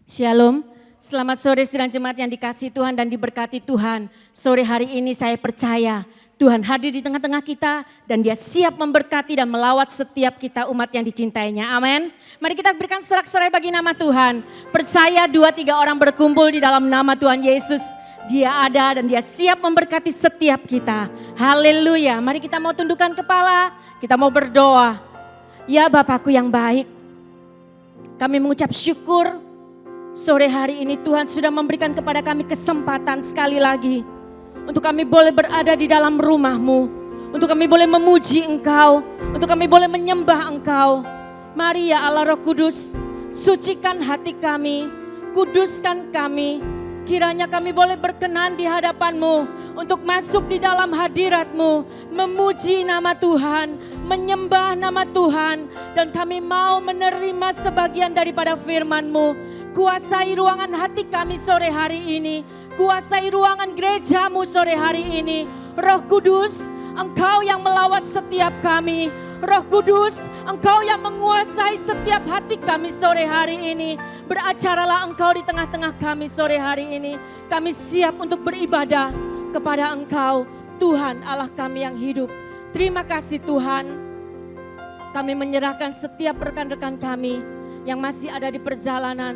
Shalom, selamat sore sidang jemaat yang dikasihi Tuhan dan diberkati Tuhan. Sore hari ini saya percaya Tuhan hadir di tengah-tengah kita dan Dia siap memberkati dan melawat setiap kita umat yang dicintainya. Amin. Mari kita berikan sorak-sorai bagi nama Tuhan. Percaya 2-3 orang berkumpul di dalam nama Tuhan Yesus. Dia ada dan Dia siap memberkati setiap kita. Haleluya. Mari kita mau tundukkan kepala, kita mau berdoa. Ya Bapakku yang baik, kami mengucap syukur sore hari ini Tuhan sudah memberikan kepada kami kesempatan sekali lagi untuk kami boleh berada di dalam rumah-Mu, untuk kami boleh memuji Engkau, untuk kami boleh menyembah Engkau. Mari ya Allah Roh Kudus, sucikan hati kami, kuduskan kami. Kiranya kami boleh berkenan di hadapan-Mu untuk masuk di dalam hadirat-Mu, memuji nama Tuhan, menyembah nama Tuhan, dan kami mau menerima sebagian daripada firman-Mu. Kuasai ruangan hati kami sore hari ini, kuasai ruangan gereja-Mu sore hari ini. Roh Kudus, Engkau yang melawat setiap kami. Roh Kudus, Engkau yang menguasai setiap hati kami sore hari ini. Beracaralah Engkau di tengah-tengah kami sore hari ini. Kami siap untuk beribadah kepada Engkau, Tuhan Allah kami yang hidup. Terima kasih Tuhan. Kami menyerahkan setiap rekan-rekan kami yang masih ada di perjalanan.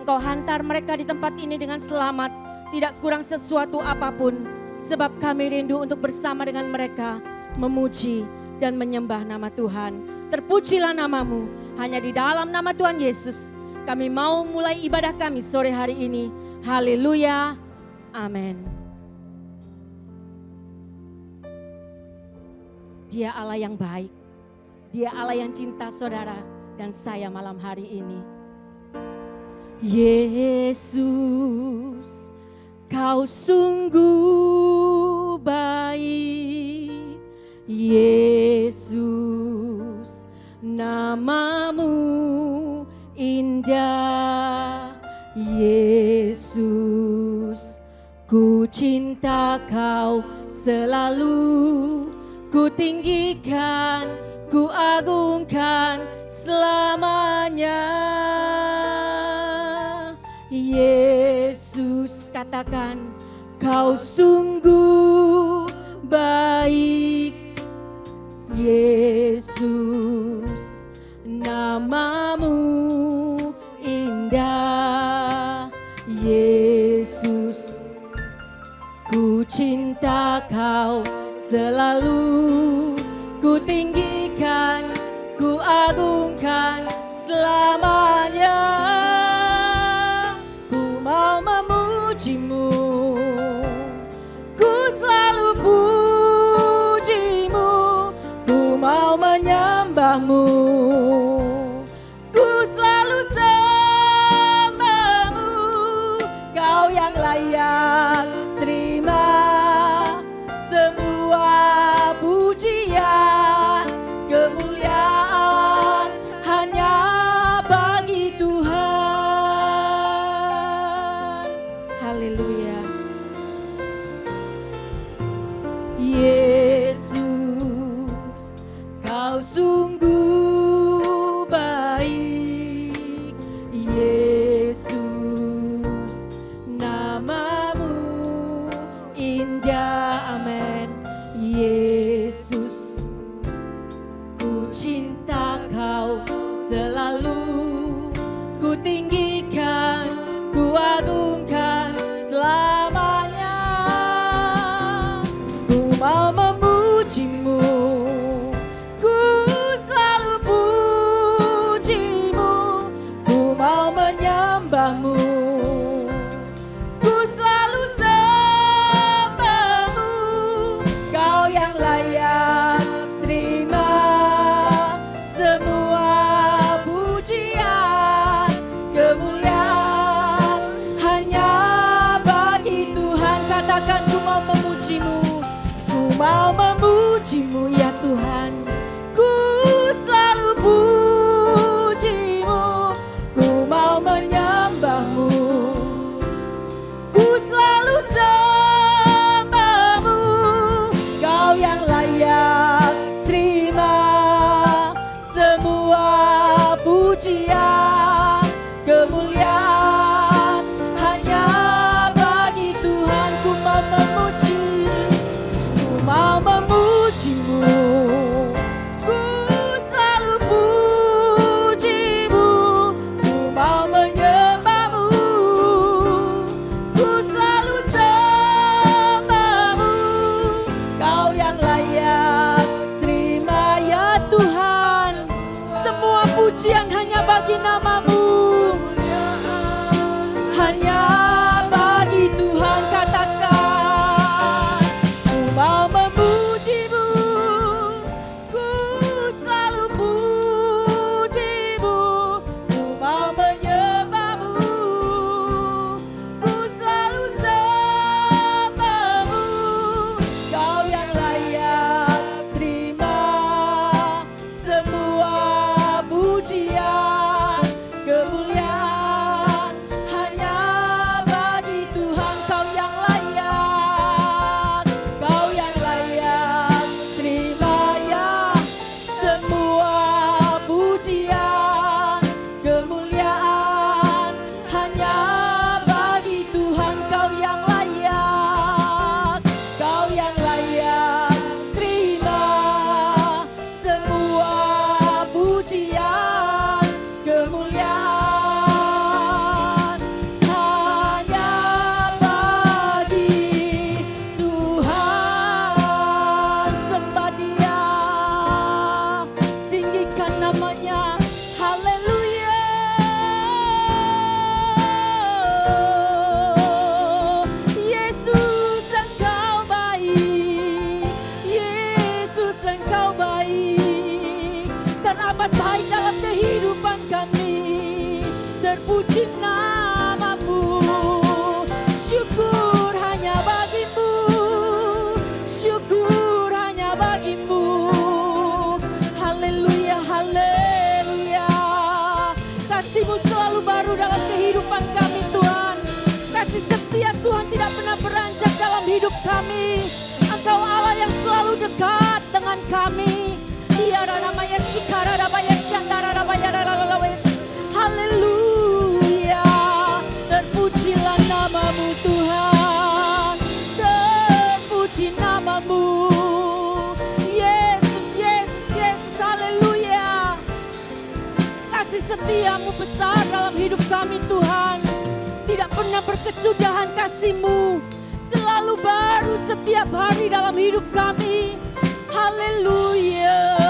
Engkau hantar mereka di tempat ini dengan selamat, tidak kurang sesuatu apapun. Sebab kami rindu untuk bersama dengan mereka memuji dan menyembah nama Tuhan. Terpujilah nama-Mu, hanya di dalam nama Tuhan Yesus kami mau mulai ibadah kami sore hari ini. Haleluya, amin. Dia Allah yang baik, Dia Allah yang cinta saudara dan saya malam hari ini. Yesus, Kau sungguh baik. Yesus, nama-Mu indah. Yesus, ku cinta Kau selalu. Ku tinggikan, ku agungkan selamanya. Yesus, katakan, Kau sungguh baik. Yesus, nama-Mu indah. Yesus, ku cinta Kau selalu. Ku tinggikan, ku agungkan selamanya. Ku mau memuji-Mu, ku selalu puji-Mu. Ku mau menyembah-Mu, ku selalu sembah-Mu. Kau yang layak terima semua pujian, kemuliaan hanya bagi Tuhan. Haleluya. Yesus, Kau sungguh baik. Yesus, nama-Mu indah. Amin. Yesus, ku cinta Kau selalu. Ku tinggikan, ku agungkan selamanya. Ku mau memuji-Mu, ku selalu puji-Mu. Ku mau menyembah-Mu, ku selalu sembah-Mu. Kau yang layak terima semua pujian, kemuliaan hanya bagi Tuhan. Katakan, ku mau memuji-Mu, ku mau memuji-Mu ya Tuhan. Ku selalu puji-Mu, ku mau menyembah-Mu, ku selalu sembah-Mu. Kau yang layak terima semua pujian, kemuliaan besar dalam hidup kami Tuhan. Tidak pernah berkesudahan kasih-Mu, selalu baru setiap hari dalam hidup kami. Haleluya,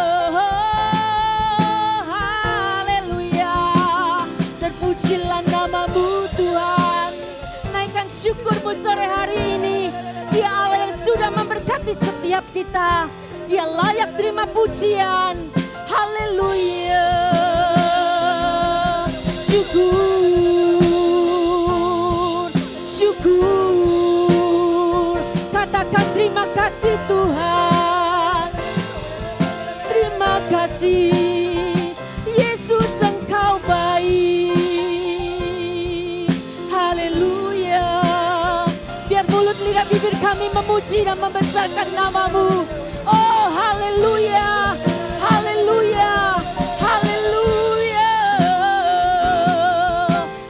haleluya. Terpujilah nama-Mu Tuhan. Naikkan syukur-Mu sore hari ini. Dia Allah yang sudah memberkati setiap kita. Dia layak terima pujian. Haleluya. Syukur, syukur. Katakan terima kasih Tuhan. Terima kasih Yesus, Engkau baik. Haleluya. Biar mulut lidah bibir kami memuji dan membesarkan nama-Mu. Oh haleluya, haleluya, haleluya.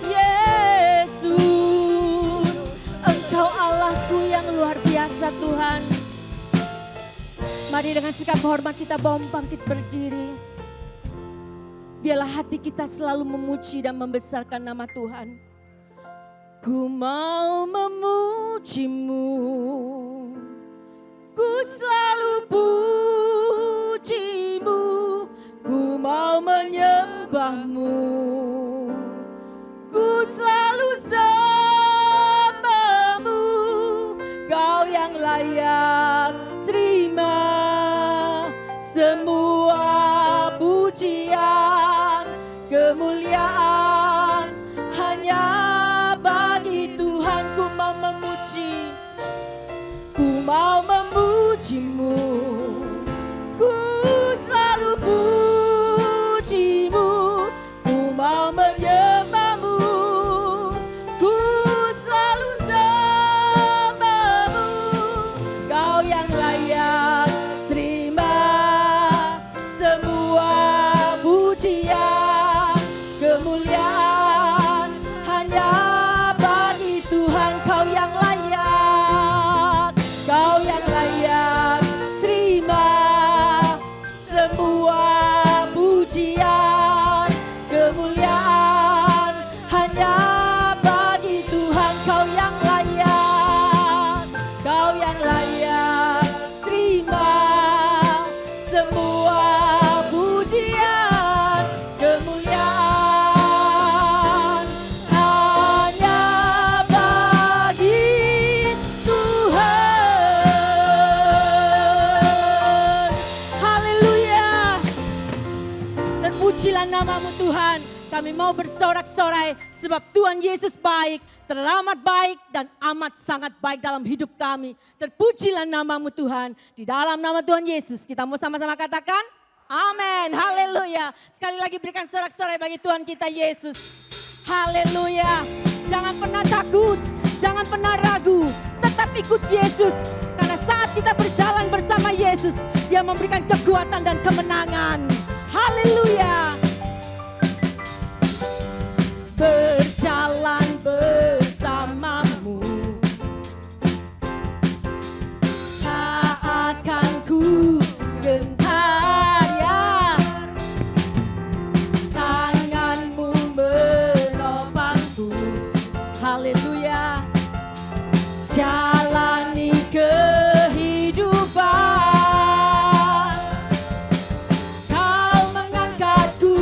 Yesus, Engkau Allahku yang luar biasa Tuhan. Mari dengan sikap hormat kita bangkit berdiri. Biarlah hati kita selalu memuji dan membesarkan nama Tuhan. Ku mau memuji-Mu, ku selalu puji-Mu, ku mau menyembah-Mu, ku selalu sembah-Mu. Kau yang layak terima semua pujian, kemuliaan hanya bagi Tuhan. Ku mau memuji, ku mau memuji-Mu, ku selalu puji-Mu, ku mau menyembah-Mu, ku selalu sembah-Mu. Kau yang layak terima semua pujian, kemuliaan hanya bagi Tuhan. Kau yang layak, Kau yang layak terima semua pujian, kemuliaan hanya bagi Tuhan. Kau yang layak, Kau yang layak terima semua pujian, kemuliaan hanya bagi Tuhan. Haleluya. Terpujilah nama-Mu Tuhan. Kami mau bersorak-sorai sebab Tuhan Yesus baik, teramat baik dan amat sangat baik dalam hidup kami. Terpujilah nama-Mu Tuhan. Di dalam nama Tuhan Yesus kita mau sama-sama katakan amin. Haleluya. Sekali lagi berikan sorak-sorai bagi Tuhan kita Yesus. Haleluya. Jangan pernah takut, jangan pernah ragu. Tetap ikut Yesus. Karena saat kita berjalan bersama Yesus, Dia memberikan kekuatan dan kemenangan. Haleluya. Berjalan bersama-Mu, tak akan ku gentar ya. Tangan-Mu menopangku. Haleluya. Jalani kehidupan, Kau mengangkatku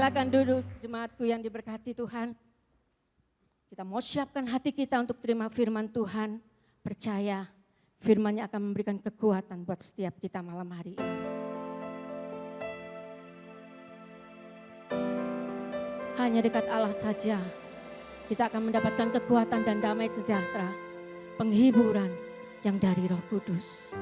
Silakan duduk jemaatku yang diberkati Tuhan. Kita mau siapkan hati kita untuk terima firman Tuhan. Percaya firman-Nya akan memberikan kekuatan buat setiap kita malam hari ini. Hanya dekat Allah saja kita akan mendapatkan kekuatan dan damai sejahtera. Penghiburan yang dari Roh Kudus.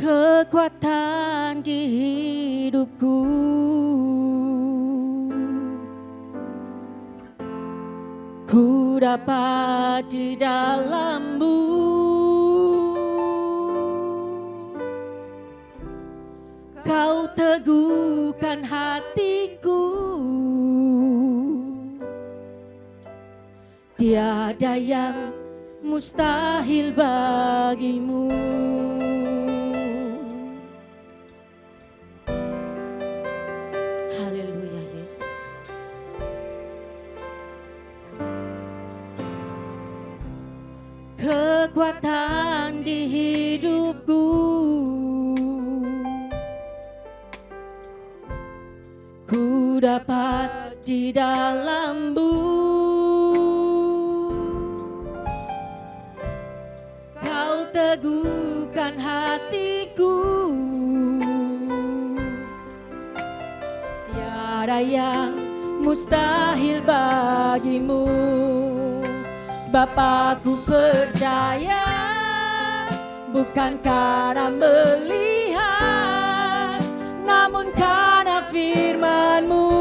Kekuatan di hidupku, ku dapat di dalam-Mu. Kau teguhkan hatiku, tiada yang mustahil bagimu. Haleluya Yesus. Kekuatan di hidupku, ku dapat di dalam-Mu. Kau teguhkan hatiku, tiada yang mustahil bagimu. Sebab aku percaya, bukan karena melihat, namun karena firman-Mu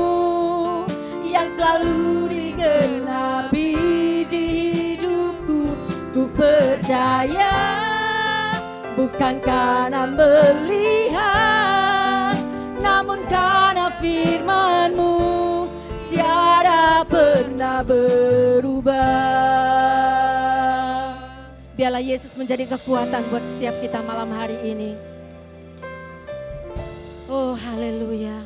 yang selalu digenapi di hidupku. Ku percaya, bukan karena melihat, namun karena firman-Mu tiada pernah berubah. Biarlah Yesus menjadi kekuatan buat setiap kita malam hari ini. Oh haleluya.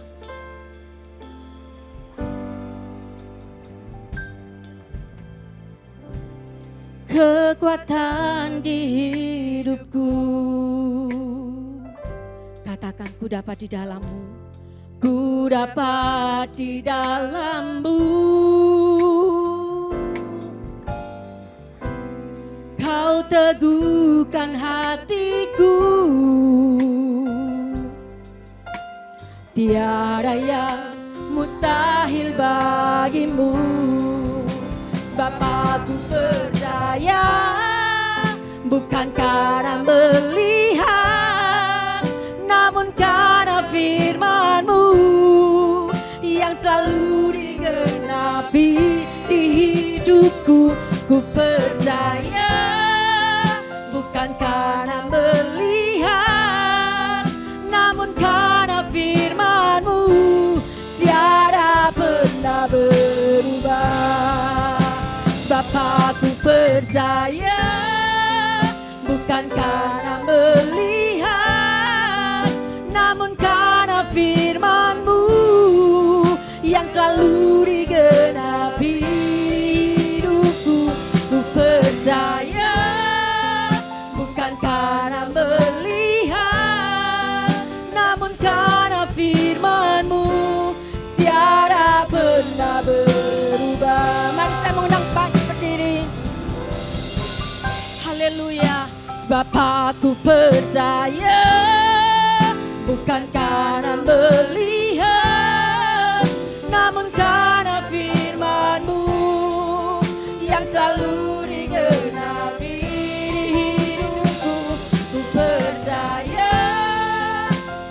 Kekuatan di hidupku, katakan ku dapat di dalam-Mu, ku dapat di dalam-Mu. Kau teguhkan hatiku, tiada yang mustahil bagimu. Sebab aku percaya, bukan karena melihat, namun karena firman-Mu yang selalu digenapi di hidupku. Ku percaya, bukan karena melihat, namun karena firman-Mu tiada pernah berubah. Sebab aku percaya, bukan karena melihat, namun karena firman-Mu yang selalu digenapi hidupku. Ku percaya, bukan karena melihat, namun karena firman-Mu tiada pernah berubah. Mari saya mengundang pagi berdiri. Haleluya. Sebab aku percaya, bukan karena melihat, namun karena firman-Mu yang selalu digenapi di hidupku. Ku percaya,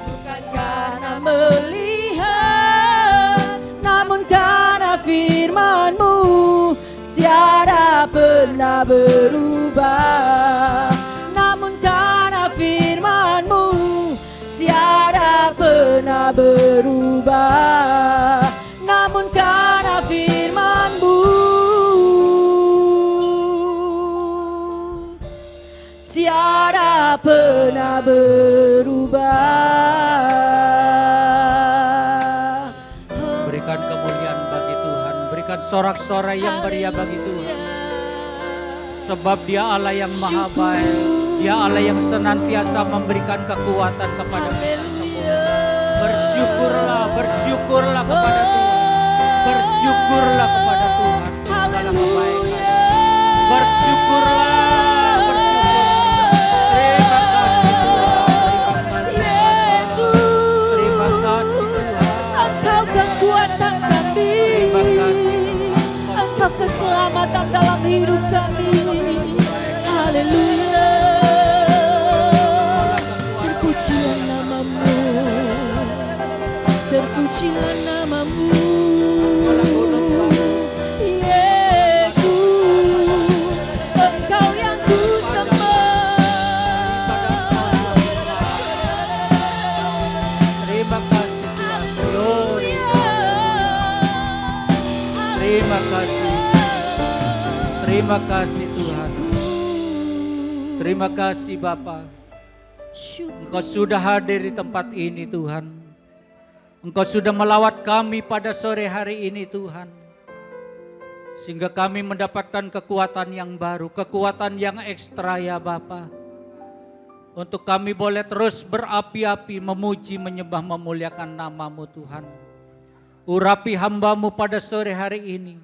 bukan karena melihat, namun karena firman-Mu tiada pernah berubah. Namun karena firman-Mu tiada pernah berubah. Namun karena firman-Mu tiada pernah berubah. Berikan kemuliaan bagi Tuhan, berikan sorak-sorai yang meriah bagi Tuhan. Sebab Dia Allah yang maha baik, Ya Allah yang senantiasa memberikan kekuatan kepada kita semua. Bersyukurlah, bersyukurlah kepada Tuhan. Bersyukurlah kepada Tuhan untuk segala kebaikan. Bersyukurlah, bersyukurlah. Terima kasih Tuhan, terima kasih Tuhan. Engkau kekuatan kami, Terima kasih Tuhan. Engkau keselamatan dalam hidup kami. Haleluya. Terpujilah namamu, terpujilah namamu. Yesus, Engkau yang ku sembah. Terima kasih Tuhan. Glory. Terima kasih. Terima kasih Tuhan. Terima kasih Bapa. Engkau sudah hadir di tempat ini Tuhan. Engkau sudah melawat kami pada sore hari ini Tuhan. Sehingga kami mendapatkan kekuatan yang baru, kekuatan yang ekstra ya Bapa. Untuk kami boleh terus berapi-api memuji, menyembah, memuliakan nama-Mu Tuhan. Urapi hamba-Mu pada sore hari ini.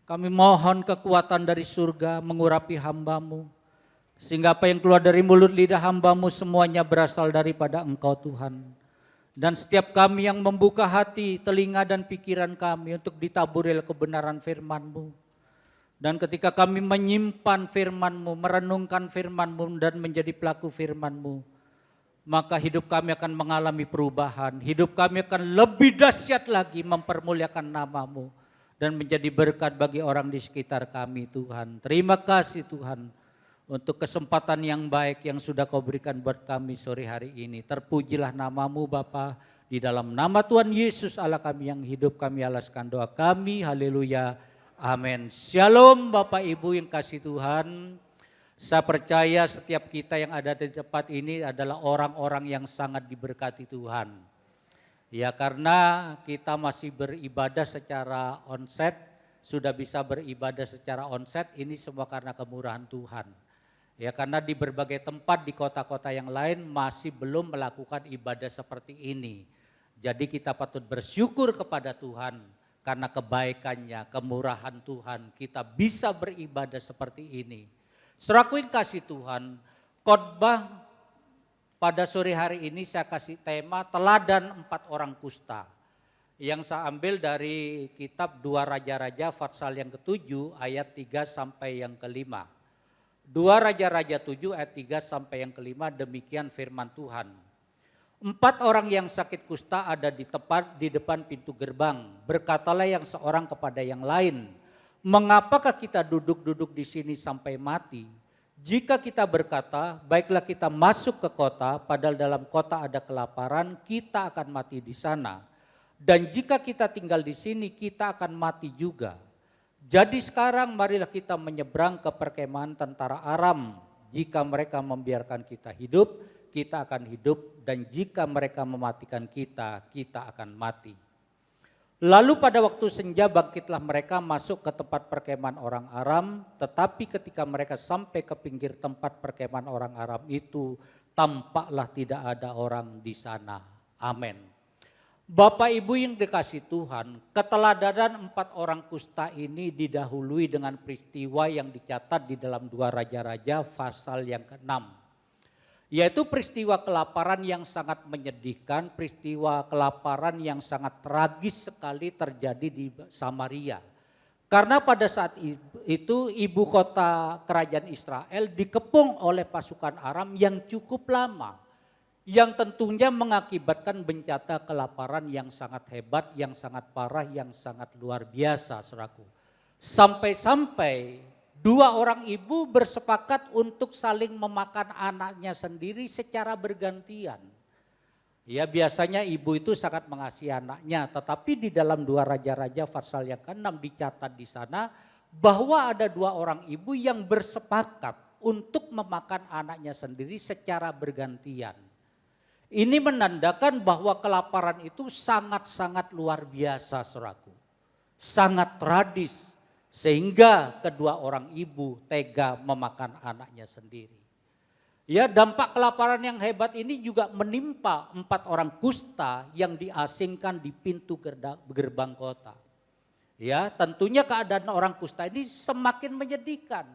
Kami mohon kekuatan dari surga mengurapi hamba-Mu. Sehingga apa yang keluar dari mulut lidah hamba-Mu semuanya berasal daripada Engkau Tuhan. Dan setiap kami yang membuka hati, telinga dan pikiran kami untuk ditaburi kebenaran firman-Mu. Dan ketika kami menyimpan firman-Mu, merenungkan firman-Mu dan menjadi pelaku firman-Mu, maka hidup kami akan mengalami perubahan. Hidup kami akan lebih dahsyat lagi mempermuliakan nama-Mu dan menjadi berkat bagi orang di sekitar kami Tuhan. Terima kasih Tuhan untuk kesempatan yang baik yang sudah Kau berikan buat kami sore hari ini. Terpujilah nama-Mu Bapa, di dalam nama Tuhan Yesus Allah kami yang hidup, kami alaskan doa kami. Haleluya. Amin. Shalom Bapak Ibu yang kasih Tuhan. Saya percaya setiap kita yang ada di tempat ini adalah orang-orang yang sangat diberkati Tuhan. Ya, karena kita masih beribadah secara onset, sudah bisa beribadah secara onset, ini semua karena kemurahan Tuhan. Ya, karena di berbagai tempat di kota-kota yang lain masih belum melakukan ibadah seperti ini. Jadi kita patut bersyukur kepada Tuhan karena kebaikannya, kemurahan Tuhan, kita bisa beribadah seperti ini. Saudaraku yang kasih Tuhan, khotbah pada sore hari ini saya kasih tema teladan 4 orang kusta. Yang saya ambil dari kitab 2 Raja-Raja pasal yang ke-7 ayat 3 sampai yang ke-5. 2 Raja-Raja 7 ayat 3 sampai yang ke-5, demikian firman Tuhan. 4 orang yang sakit kusta ada di depan pintu gerbang. Berkatalah yang seorang kepada yang lain, mengapakah kita duduk-duduk di sini sampai mati? Jika kita berkata, baiklah kita masuk ke kota, padahal dalam kota ada kelaparan, kita akan mati di sana. Dan jika kita tinggal di sini, kita akan mati juga. Jadi sekarang marilah kita menyeberang ke perkemahan tentara Aram. Jika mereka membiarkan kita hidup, kita akan hidup. Dan jika mereka mematikan kita, kita akan mati. Lalu pada waktu senja bangkitlah mereka masuk ke tempat perkemahan orang Aram. Tetapi ketika mereka sampai ke pinggir tempat perkemahan orang Aram itu, tampaklah tidak ada orang di sana. Amin. Bapak Ibu yang dikasih Tuhan, keteladanan 4 orang kusta ini didahului dengan peristiwa yang dicatat di dalam 2 Raja-Raja pasal yang ke-6. Yaitu peristiwa kelaparan yang sangat menyedihkan, peristiwa kelaparan yang sangat tragis sekali terjadi di Samaria. Karena pada saat itu ibu kota kerajaan Israel dikepung oleh pasukan Aram yang cukup lama. Yang tentunya mengakibatkan bencana kelaparan yang sangat hebat, yang sangat parah, yang sangat luar biasa saudaraku. Sampai-sampai 2 orang ibu bersepakat untuk saling memakan anaknya sendiri secara bergantian. Ya, biasanya ibu itu sangat mengasihi anaknya, tetapi di dalam 2 Raja-Raja pasal yang ke-6 dicatat di sana bahwa ada 2 orang ibu yang bersepakat untuk memakan anaknya sendiri secara bergantian. Ini menandakan bahwa kelaparan itu sangat-sangat luar biasa saudaraku. Sangat tragis sehingga kedua orang ibu tega memakan anaknya sendiri. Ya, dampak kelaparan yang hebat ini juga menimpa 4 orang kusta yang diasingkan di pintu gerbang kota. Ya, tentunya keadaan orang kusta ini semakin menyedihkan.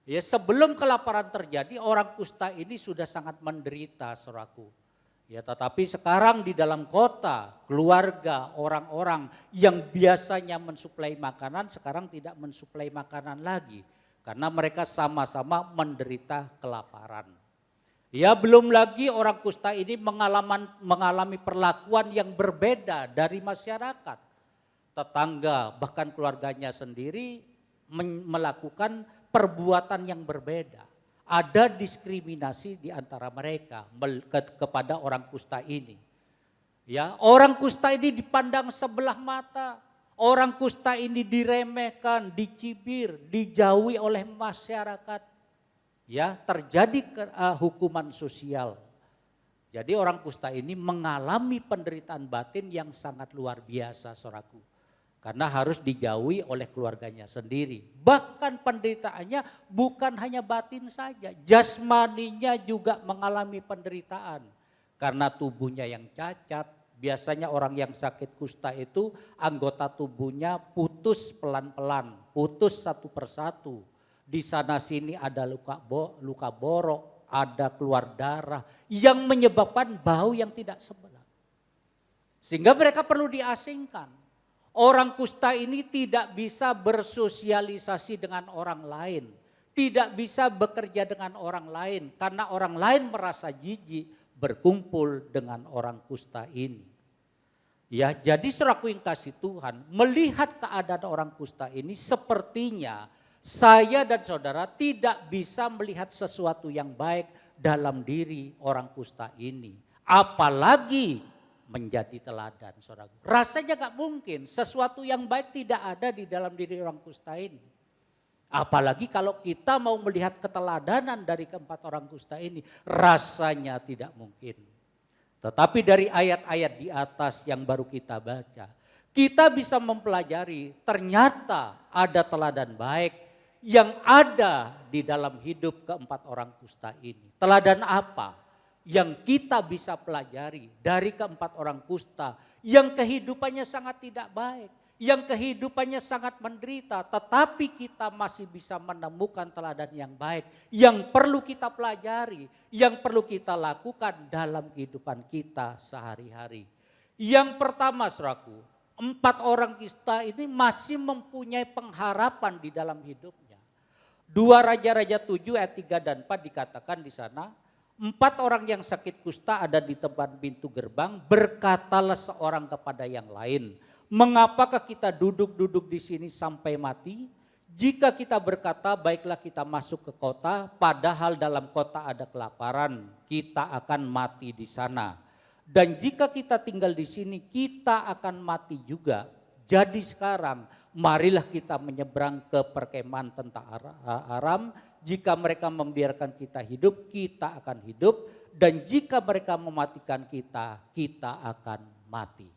Ya, sebelum kelaparan terjadi orang kusta ini sudah sangat menderita, saudaraku. Ya, tetapi sekarang di dalam kota, keluarga, orang-orang yang biasanya mensuplai makanan sekarang tidak mensuplai makanan lagi. Karena mereka sama-sama menderita kelaparan. Ya, belum lagi orang kusta ini mengalami perlakuan yang berbeda dari masyarakat. Tetangga bahkan keluarganya sendiri melakukan perbuatan yang berbeda. Ada diskriminasi di antara mereka kepada orang kusta ini. Ya, orang kusta ini dipandang sebelah mata. Orang kusta ini diremehkan, dicibir, dijauhi oleh masyarakat. Ya, terjadi hukuman sosial. Jadi orang kusta ini mengalami penderitaan batin yang sangat luar biasa, saudaraku. Karena harus dijauhi oleh keluarganya sendiri. Bahkan penderitaannya bukan hanya batin saja, jasmaninya juga mengalami penderitaan. Karena tubuhnya yang cacat. Biasanya orang yang sakit kusta itu anggota tubuhnya putus pelan-pelan, putus satu persatu. Di sana sini ada luka borok, ada keluar darah yang menyebabkan bau yang tidak sedap. Sehingga mereka perlu diasingkan. Orang kusta ini tidak bisa bersosialisasi dengan orang lain. Tidak bisa bekerja dengan orang lain karena orang lain merasa jijik berkumpul dengan orang kusta ini. Ya, jadi saudaraku yang kasih Tuhan, melihat keadaan orang kusta ini sepertinya saya dan saudara tidak bisa melihat sesuatu yang baik dalam diri orang kusta ini. Apalagi menjadi teladan, saudara. Rasanya gak mungkin sesuatu yang baik tidak ada di dalam diri orang kusta ini. Apalagi kalau kita mau melihat keteladanan dari keempat orang kusta ini, rasanya tidak mungkin. Tetapi dari ayat-ayat di atas yang baru kita baca, kita bisa mempelajari ternyata ada teladan baik yang ada di dalam hidup keempat orang kusta ini. Teladan apa yang kita bisa pelajari dari keempat orang kusta yang kehidupannya sangat tidak baik, yang kehidupannya sangat menderita, tetapi kita masih bisa menemukan teladan yang baik yang perlu kita pelajari, yang perlu kita lakukan dalam kehidupan kita sehari-hari. Yang pertama, saudaraku, 4 orang kusta ini masih mempunyai pengharapan di dalam hidupnya. 2 Raja-Raja 7 ayat 3 dan 4 dikatakan di sana, 4 orang yang sakit kusta ada di depan pintu gerbang, berkatalah seorang kepada yang lain, mengapakah kita duduk-duduk di sini sampai mati? Jika kita berkata baiklah kita masuk ke kota, padahal dalam kota ada kelaparan, kita akan mati di sana. Dan jika kita tinggal di sini, kita akan mati juga. Jadi sekarang marilah kita menyeberang ke perkemahan tentara Aram. Jika mereka membiarkan kita hidup, kita akan hidup. Dan jika mereka mematikan kita, kita akan mati.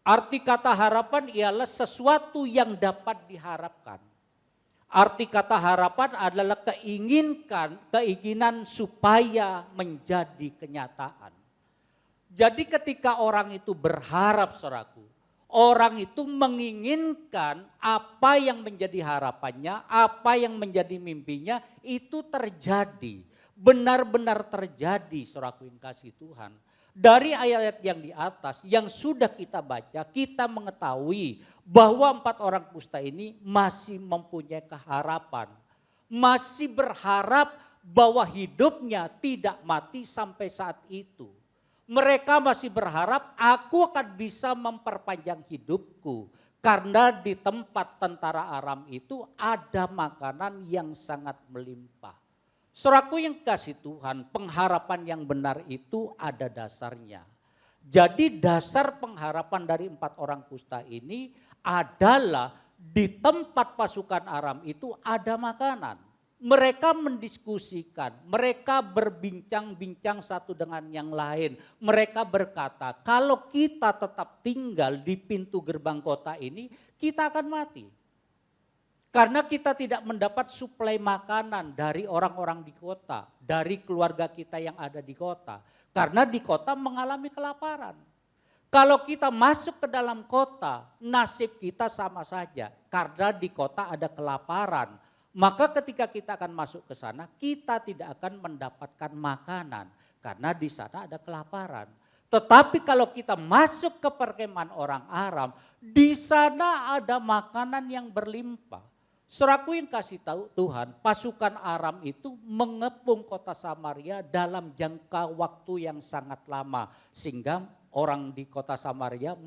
Arti kata harapan ialah sesuatu yang dapat diharapkan. Arti kata harapan adalah keinginan supaya menjadi kenyataan. Jadi ketika orang itu berharap, saudaraku, orang itu menginginkan apa yang menjadi harapannya, apa yang menjadi mimpinya itu terjadi. Benar-benar terjadi, saudaraku yang kasih Tuhan. Dari ayat-ayat yang di atas yang sudah kita baca, kita mengetahui bahwa 4 orang kusta ini masih mempunyai keharapan. Masih berharap bahwa hidupnya tidak mati sampai saat itu. Mereka masih berharap aku akan bisa memperpanjang hidupku. Karena di tempat tentara Aram itu ada makanan yang sangat melimpah. Saudaraku yang kasih Tuhan, pengharapan yang benar itu ada dasarnya. Jadi dasar pengharapan dari 4 orang kusta ini adalah di tempat pasukan Aram itu ada makanan. Mereka mendiskusikan, mereka berbincang-bincang satu dengan yang lain. Mereka berkata, kalau kita tetap tinggal di pintu gerbang kota ini, kita akan mati. Karena kita tidak mendapat suplai makanan dari orang-orang di kota, dari keluarga kita yang ada di kota. Karena di kota mengalami kelaparan. Kalau kita masuk ke dalam kota, nasib kita sama saja. Karena di kota ada kelaparan. Maka ketika kita akan masuk ke sana, kita tidak akan mendapatkan makanan. Karena di sana ada kelaparan. Tetapi kalau kita masuk ke perkemahan orang Aram, di sana ada makanan yang berlimpah. Saudaraku yang kasih tahu Tuhan, pasukan Aram itu mengepung kota Samaria dalam jangka waktu yang sangat lama. Sehingga orang di kota Samaria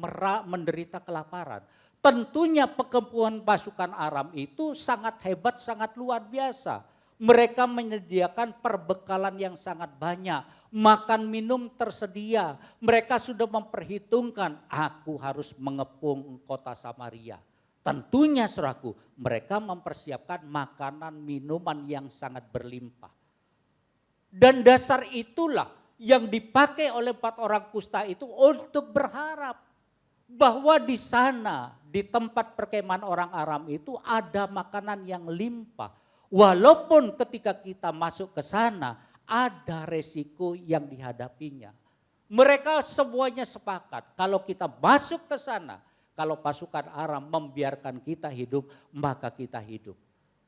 menderita kelaparan. Tentunya pengepungan pasukan Aram itu sangat hebat, sangat luar biasa. Mereka menyediakan perbekalan yang sangat banyak. Makan minum tersedia. Mereka sudah memperhitungkan, aku harus mengepung kota Samaria. Tentunya saudaraku, mereka mempersiapkan makanan minuman yang sangat berlimpah. Dan dasar itulah yang dipakai oleh 4 orang kusta itu untuk berharap bahwa di sana, di tempat perkemahan orang Aram itu ada makanan yang limpah. Walaupun ketika kita masuk ke sana ada resiko yang dihadapinya. Mereka semuanya sepakat kalau kita masuk ke sana, kalau pasukan Aram membiarkan kita hidup, maka kita hidup.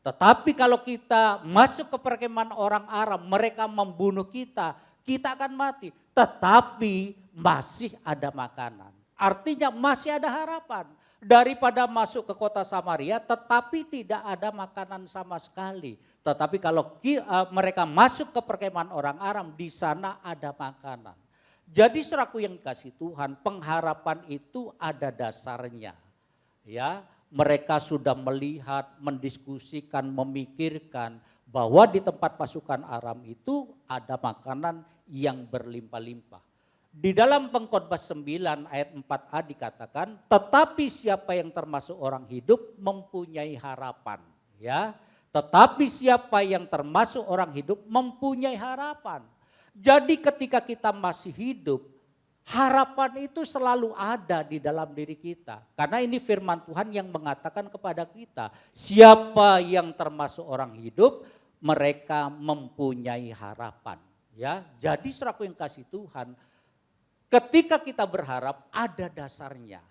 Tetapi kalau kita masuk ke perkemahan orang Aram, mereka membunuh kita, kita akan mati. Tetapi masih ada makanan. Artinya masih ada harapan. Daripada masuk ke kota Samaria tetapi tidak ada makanan sama sekali. Tetapi kalau mereka masuk ke perkemahan orang Aram, di sana ada makanan. Jadi saudaraku yang kasih Tuhan, pengharapan itu ada dasarnya. Ya, mereka sudah melihat, mendiskusikan, memikirkan bahwa di tempat pasukan Aram itu ada makanan yang berlimpah-limpah. Di dalam Pengkhotbah 9 ayat 4a dikatakan, tetapi siapa yang termasuk orang hidup mempunyai harapan. Ya, tetapi siapa yang termasuk orang hidup mempunyai harapan. Jadi ketika kita masih hidup, harapan itu selalu ada di dalam diri kita. Karena ini firman Tuhan yang mengatakan kepada kita, siapa yang termasuk orang hidup, mereka mempunyai harapan. Ya, jadi saudaraku yang kasih Tuhan, ketika kita berharap ada dasarnya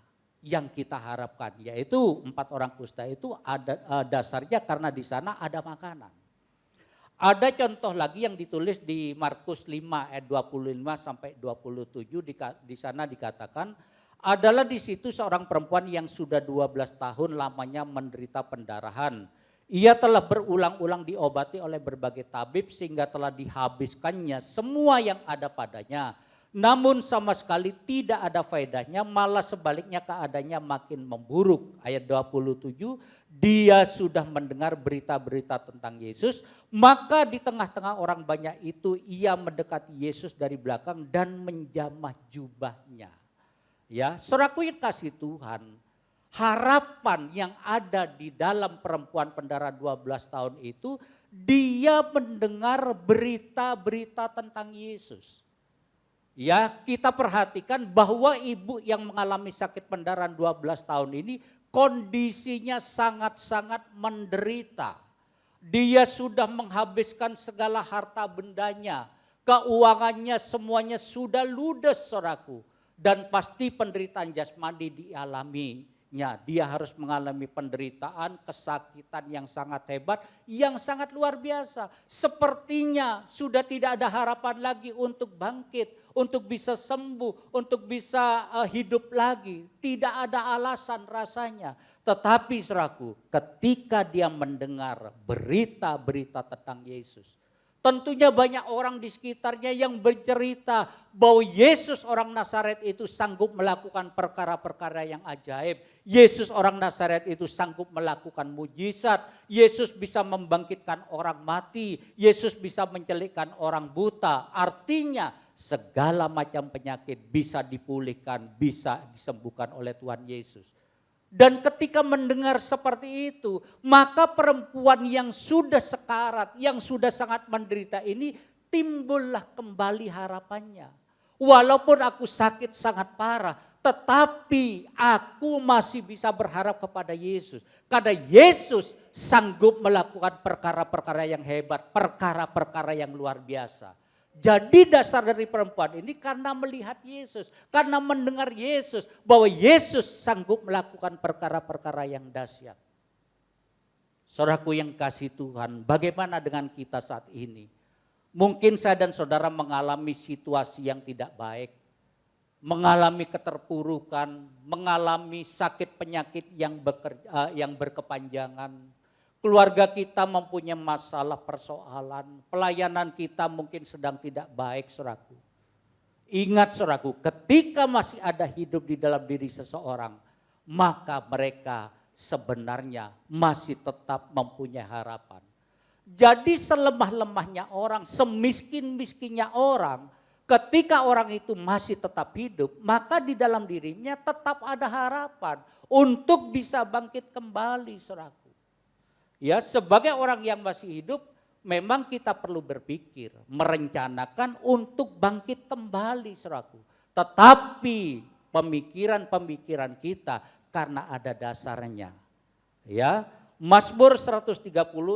yang kita harapkan. Yaitu 4 orang kusta itu ada dasarnya karena di sana ada makanan. Ada contoh lagi yang ditulis di Markus 5 ayat 25 sampai 27 di sana dikatakan adalah di situ seorang perempuan yang sudah 12 tahun lamanya menderita pendarahan. Ia telah berulang-ulang diobati oleh berbagai tabib sehingga telah dihabiskannya semua yang ada padanya. Namun sama sekali tidak ada faedahnya, malah sebaliknya keadaannya makin memburuk. Ayat 27, dia sudah mendengar berita-berita tentang Yesus, maka di tengah-tengah orang banyak itu ia mendekati Yesus dari belakang dan menjamah jubahnya. Ya, saudaraku yang kasih Tuhan, harapan yang ada di dalam perempuan pendara 12 tahun itu, dia mendengar berita-berita tentang Yesus. Ya, kita perhatikan bahwa ibu yang mengalami sakit pendarahan 12 tahun ini kondisinya sangat-sangat menderita. Dia sudah menghabiskan segala harta bendanya, keuangannya semuanya sudah ludes saudaraku. Dan pasti penderitaan jasmani dialaminya. Dia harus mengalami penderitaan, kesakitan yang sangat hebat, yang sangat luar biasa. Sepertinya sudah tidak ada harapan lagi untuk bangkit, untuk bisa sembuh, untuk bisa hidup lagi. Tidak ada alasan rasanya. Tetapi saudaraku, ketika dia mendengar berita-berita tentang Yesus, tentunya banyak orang di sekitarnya yang bercerita bahwa Yesus orang Nazaret itu sanggup melakukan perkara-perkara yang ajaib. Yesus orang Nazaret itu sanggup melakukan mujizat. Yesus bisa membangkitkan orang mati. Yesus bisa mencelikkan orang buta. Artinya segala macam penyakit bisa dipulihkan, bisa disembuhkan oleh Tuhan Yesus. Dan ketika mendengar seperti itu, maka perempuan yang sudah sekarat, yang sudah sangat menderita ini, timbullah kembali harapannya. Walaupun aku sakit sangat parah, tetapi aku masih bisa berharap kepada Yesus. Karena Yesus sanggup melakukan perkara-perkara yang hebat, perkara-perkara yang luar biasa. Jadi dasar dari perempuan ini karena melihat Yesus, karena mendengar Yesus, bahwa Yesus sanggup melakukan perkara-perkara yang dahsyat. Saudaraku yang kasih Tuhan, bagaimana dengan kita saat ini? Mungkin saya dan saudara mengalami situasi yang tidak baik, mengalami keterpurukan, mengalami sakit penyakit yang berkepanjangan. Keluarga kita mempunyai masalah persoalan, pelayanan kita mungkin sedang tidak baik, saudaraku. Ingat saudaraku, ketika masih ada hidup di dalam diri seseorang, maka mereka sebenarnya masih tetap mempunyai harapan. Jadi selemah-lemahnya orang, semiskin-miskinnya orang, ketika orang itu masih tetap hidup, maka di dalam dirinya tetap ada harapan untuk bisa bangkit kembali, saudaraku. Ya, sebagai orang yang masih hidup, memang kita perlu berpikir, merencanakan untuk bangkit kembali, saudaraku. Tetapi pemikiran-pemikiran kita karena ada dasarnya. Ya, Mazmur 130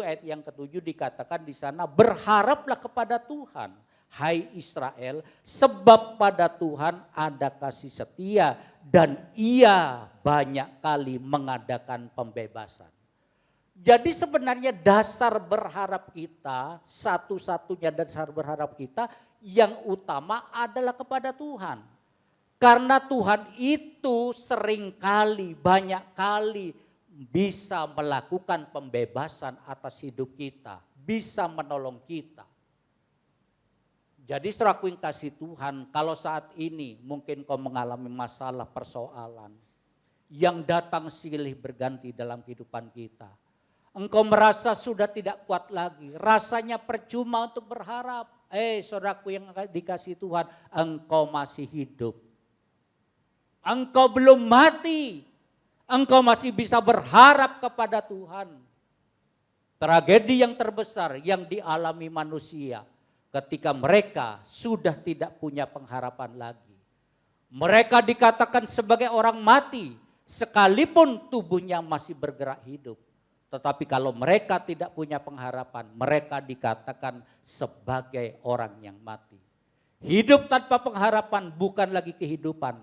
ayat yang ke-7 dikatakan di sana, berharaplah kepada Tuhan, hai Israel, sebab pada Tuhan ada kasih setia dan Ia banyak kali mengadakan pembebasan. Jadi sebenarnya dasar berharap kita, satu-satunya dasar berharap kita yang utama adalah kepada Tuhan. Karena Tuhan itu seringkali, banyak kali bisa melakukan pembebasan atas hidup kita, bisa menolong kita. Jadi saudaraku yang kasih Tuhan, kalau saat ini mungkin kau mengalami masalah persoalan yang datang silih berganti dalam kehidupan kita. Engkau merasa sudah tidak kuat lagi, rasanya percuma untuk berharap. Saudaraku yang dikasih Tuhan, engkau masih hidup. Engkau belum mati. Engkau masih bisa berharap kepada Tuhan. Tragedi yang terbesar yang dialami manusia ketika mereka sudah tidak punya pengharapan lagi. Mereka dikatakan sebagai orang mati sekalipun tubuhnya masih bergerak hidup. Tetapi kalau mereka tidak punya pengharapan, mereka dikatakan sebagai orang yang mati. Hidup tanpa pengharapan bukan lagi kehidupan.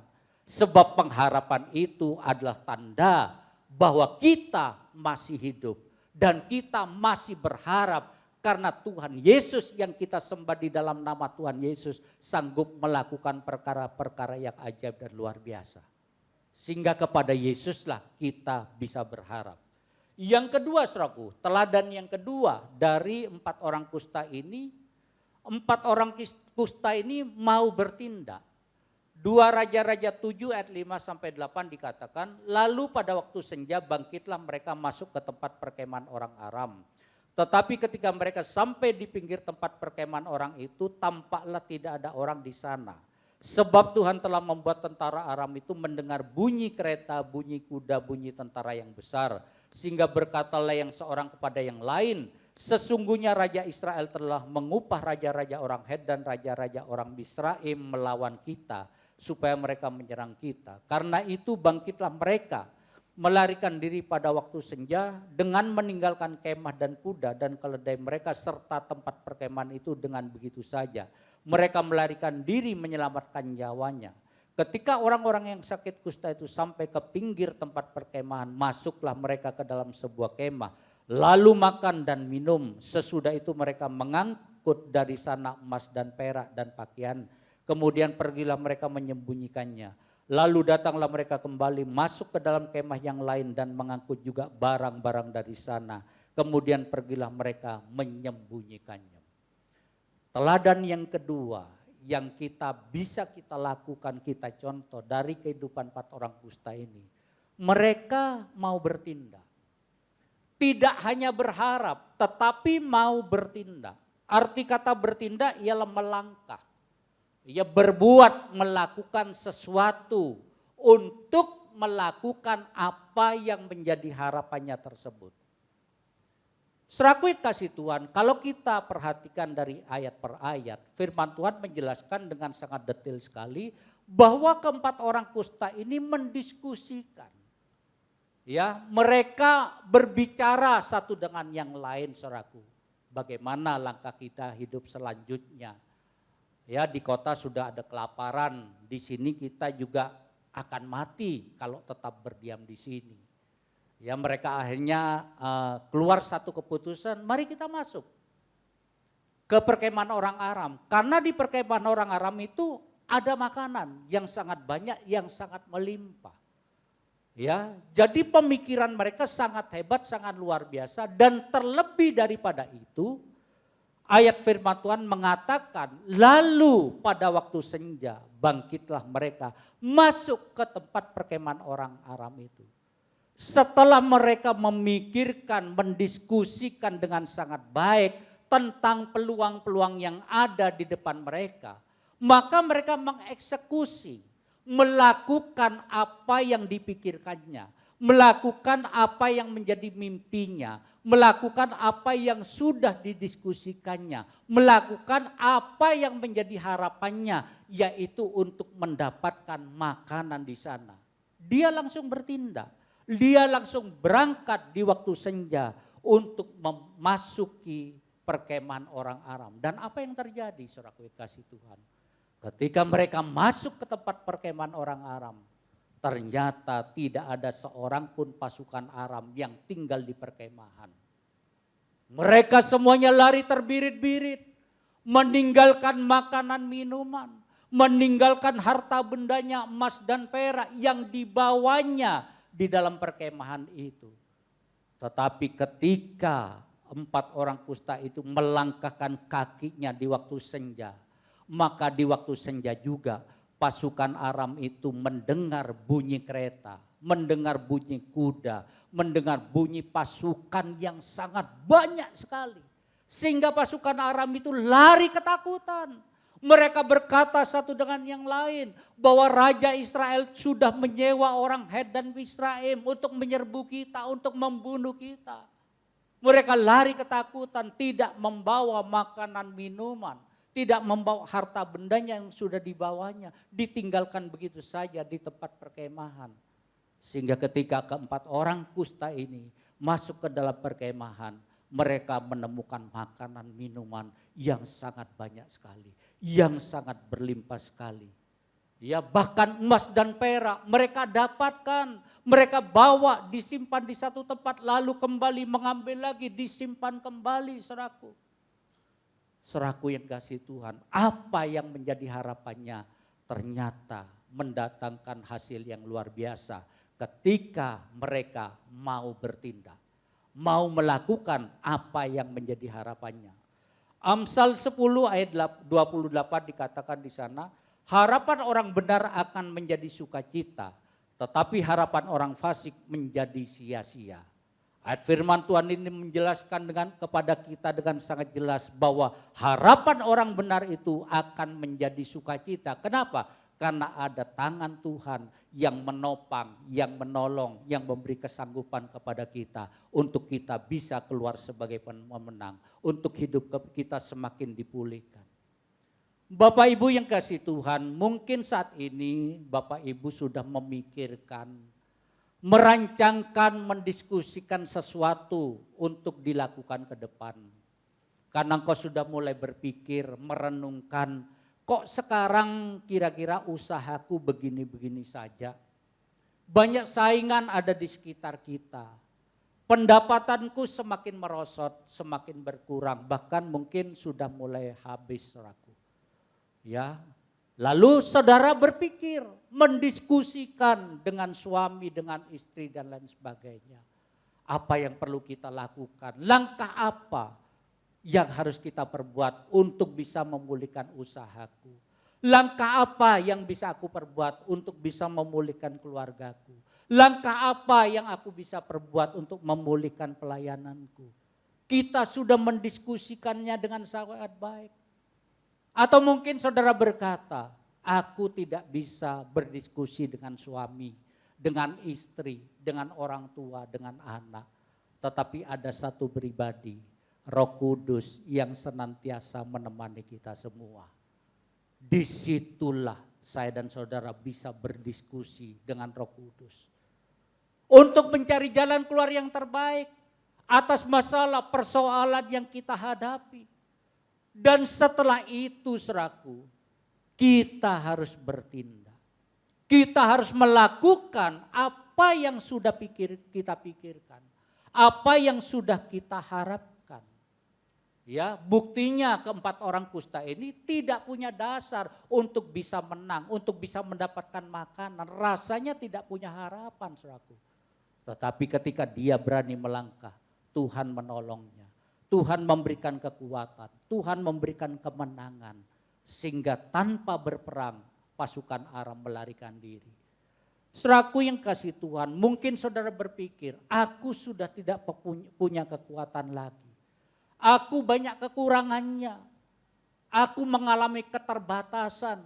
Sebab pengharapan itu adalah tanda bahwa kita masih hidup dan kita masih berharap karena Tuhan Yesus yang kita sembah di dalam nama Tuhan Yesus sanggup melakukan perkara-perkara yang ajaib dan luar biasa. Sehingga kepada Yesuslah kita bisa berharap. Yang kedua saudaraku, teladan yang kedua dari 4 orang kusta ini, 4 orang kusta ini mau bertindak. 2 Raja-Raja 7 ayat 5-8 dikatakan, lalu pada waktu senja bangkitlah mereka masuk ke tempat perkemahan orang Aram. Tetapi ketika mereka sampai di pinggir tempat perkemahan orang itu, tampaklah tidak ada orang di sana. Sebab Tuhan telah membuat tentara Aram itu mendengar bunyi kereta, bunyi kuda, bunyi tentara yang besar. Sehingga berkatalah yang seorang kepada yang lain, sesungguhnya Raja Israel telah mengupah raja-raja orang Het dan raja-raja orang Misraim melawan kita, supaya mereka menyerang kita. Karena itu bangkitlah mereka, melarikan diri pada waktu senja dengan meninggalkan kemah dan kuda dan keledai mereka serta tempat perkemahan itu dengan begitu saja. Mereka melarikan diri menyelamatkan nyawanya. Ketika orang-orang yang sakit kusta itu sampai ke pinggir tempat perkemahan, masuklah mereka ke dalam sebuah kemah, lalu makan dan minum. Sesudah itu mereka mengangkut dari sana emas dan perak dan pakaian. Kemudian pergilah mereka menyembunyikannya. Lalu datanglah mereka kembali masuk ke dalam kemah yang lain dan mengangkut juga barang-barang dari sana. Kemudian pergilah mereka menyembunyikannya. Teladan yang kedua yang bisa kita lakukan, kita contoh dari kehidupan 4 orang kusta ini. Mereka mau bertindak. Tidak hanya berharap, tetapi mau bertindak. Arti kata bertindak ialah melangkah. Ya berbuat, melakukan sesuatu untuk melakukan apa yang menjadi harapannya tersebut. Saudaraku yang kasih Tuhan, kalau kita perhatikan dari ayat per ayat, firman Tuhan menjelaskan dengan sangat detail sekali bahwa keempat orang kusta ini mendiskusikan. Ya, mereka berbicara satu dengan yang lain, saudaraku. Bagaimana langkah kita hidup selanjutnya? Ya, di kota sudah ada kelaparan, di sini kita juga akan mati kalau tetap berdiam di sini. Ya, mereka akhirnya keluar satu keputusan, mari kita masuk ke perkemahan orang Aram. Karena di perkemahan orang Aram itu ada makanan yang sangat banyak, yang sangat melimpah. Ya, jadi pemikiran mereka sangat hebat, sangat luar biasa, dan terlebih daripada itu, ayat firman Tuhan mengatakan, lalu pada waktu senja bangkitlah mereka masuk ke tempat perkemahan orang Aram itu. Setelah mereka memikirkan, mendiskusikan dengan sangat baik tentang peluang-peluang yang ada di depan mereka, maka mereka mengeksekusi, melakukan apa yang dipikirkannya, melakukan apa yang menjadi mimpinya, melakukan apa yang sudah didiskusikannya, melakukan apa yang menjadi harapannya, yaitu untuk mendapatkan makanan di sana. Dia langsung bertindak, dia langsung berangkat di waktu senja untuk memasuki perkemahan orang Aram. Dan apa yang terjadi, saudaraku kasih Tuhan? Ketika mereka masuk ke tempat perkemahan orang Aram, ternyata tidak ada seorang pun pasukan Aram yang tinggal di perkemahan. Mereka semuanya lari terbirit-birit, meninggalkan makanan minuman, meninggalkan harta bendanya emas dan perak yang dibawanya di dalam perkemahan itu. Tetapi ketika 4 orang kusta itu melangkahkan kakinya di waktu senja, maka di waktu senja juga pasukan Aram itu mendengar bunyi kereta, mendengar bunyi kuda, mendengar bunyi pasukan yang sangat banyak sekali. Sehingga pasukan Aram itu lari ketakutan. Mereka berkata satu dengan yang lain bahwa Raja Israel sudah menyewa orang Het dan Misraim untuk menyerbu kita, untuk membunuh kita. Mereka lari ketakutan, tidak membawa makanan minuman, tidak membawa harta bendanya yang sudah dibawanya, ditinggalkan begitu saja di tempat perkemahan. Sehingga ketika 4 orang kusta ini masuk ke dalam perkemahan, mereka menemukan makanan minuman yang sangat banyak sekali, yang sangat berlimpah sekali. Ya, bahkan emas dan perak mereka dapatkan, mereka bawa, disimpan di satu tempat, lalu kembali mengambil lagi, disimpan kembali, saudaraku. Saudaraku yang kasih Tuhan, apa yang menjadi harapannya ternyata mendatangkan hasil yang luar biasa ketika mereka mau bertindak, mau melakukan apa yang menjadi harapannya. Amsal 10 ayat 28 dikatakan di sana, harapan orang benar akan menjadi sukacita, tetapi harapan orang fasik menjadi sia-sia. Ayat firman Tuhan ini menjelaskan kepada kita dengan sangat jelas bahwa harapan orang benar itu akan menjadi sukacita. Kenapa? Karena ada tangan Tuhan yang menopang, yang menolong, yang memberi kesanggupan kepada kita untuk kita bisa keluar sebagai pemenang, untuk hidup kita semakin dipulihkan. Bapak Ibu yang kasih Tuhan, mungkin saat ini Bapak Ibu sudah memikirkan, merancangkan, mendiskusikan sesuatu untuk dilakukan ke depan. Karena engkau sudah mulai berpikir, merenungkan, kok sekarang kira-kira usahaku begini-begini saja. Banyak saingan ada di sekitar kita. Pendapatanku semakin merosot, semakin berkurang, bahkan mungkin sudah mulai habis, saudaraku. Ya, lalu saudara berpikir, mendiskusikan dengan suami, dengan istri dan lain sebagainya. Apa yang perlu kita lakukan, langkah apa yang harus kita perbuat untuk bisa memulihkan usahaku. Langkah apa yang bisa aku perbuat untuk bisa memulihkan keluargaku. Langkah apa yang aku bisa perbuat untuk memulihkan pelayananku. Kita sudah mendiskusikannya dengan sangat baik. Atau mungkin saudara berkata, aku tidak bisa berdiskusi dengan suami, dengan istri, dengan orang tua, dengan anak. Tetapi ada satu pribadi, Roh Kudus yang senantiasa menemani kita semua. Disitulah saya dan saudara bisa berdiskusi dengan Roh Kudus. Untuk mencari jalan keluar yang terbaik atas masalah persoalan yang kita hadapi. Dan setelah itu saudaraku, kita harus bertindak. Kita harus melakukan apa yang sudah kita pikirkan. Apa yang sudah kita harapkan. Ya, buktinya keempat orang kusta ini tidak punya dasar untuk bisa menang, untuk bisa mendapatkan makanan. Rasanya tidak punya harapan, saudaraku. Tetapi ketika dia berani melangkah, Tuhan menolongnya. Tuhan memberikan kekuatan, Tuhan memberikan kemenangan. Sehingga tanpa berperang, pasukan Aram melarikan diri. Saudaraku yang kasih Tuhan, mungkin saudara berpikir, aku sudah tidak punya kekuatan lagi. Aku banyak kekurangannya. Aku mengalami keterbatasan.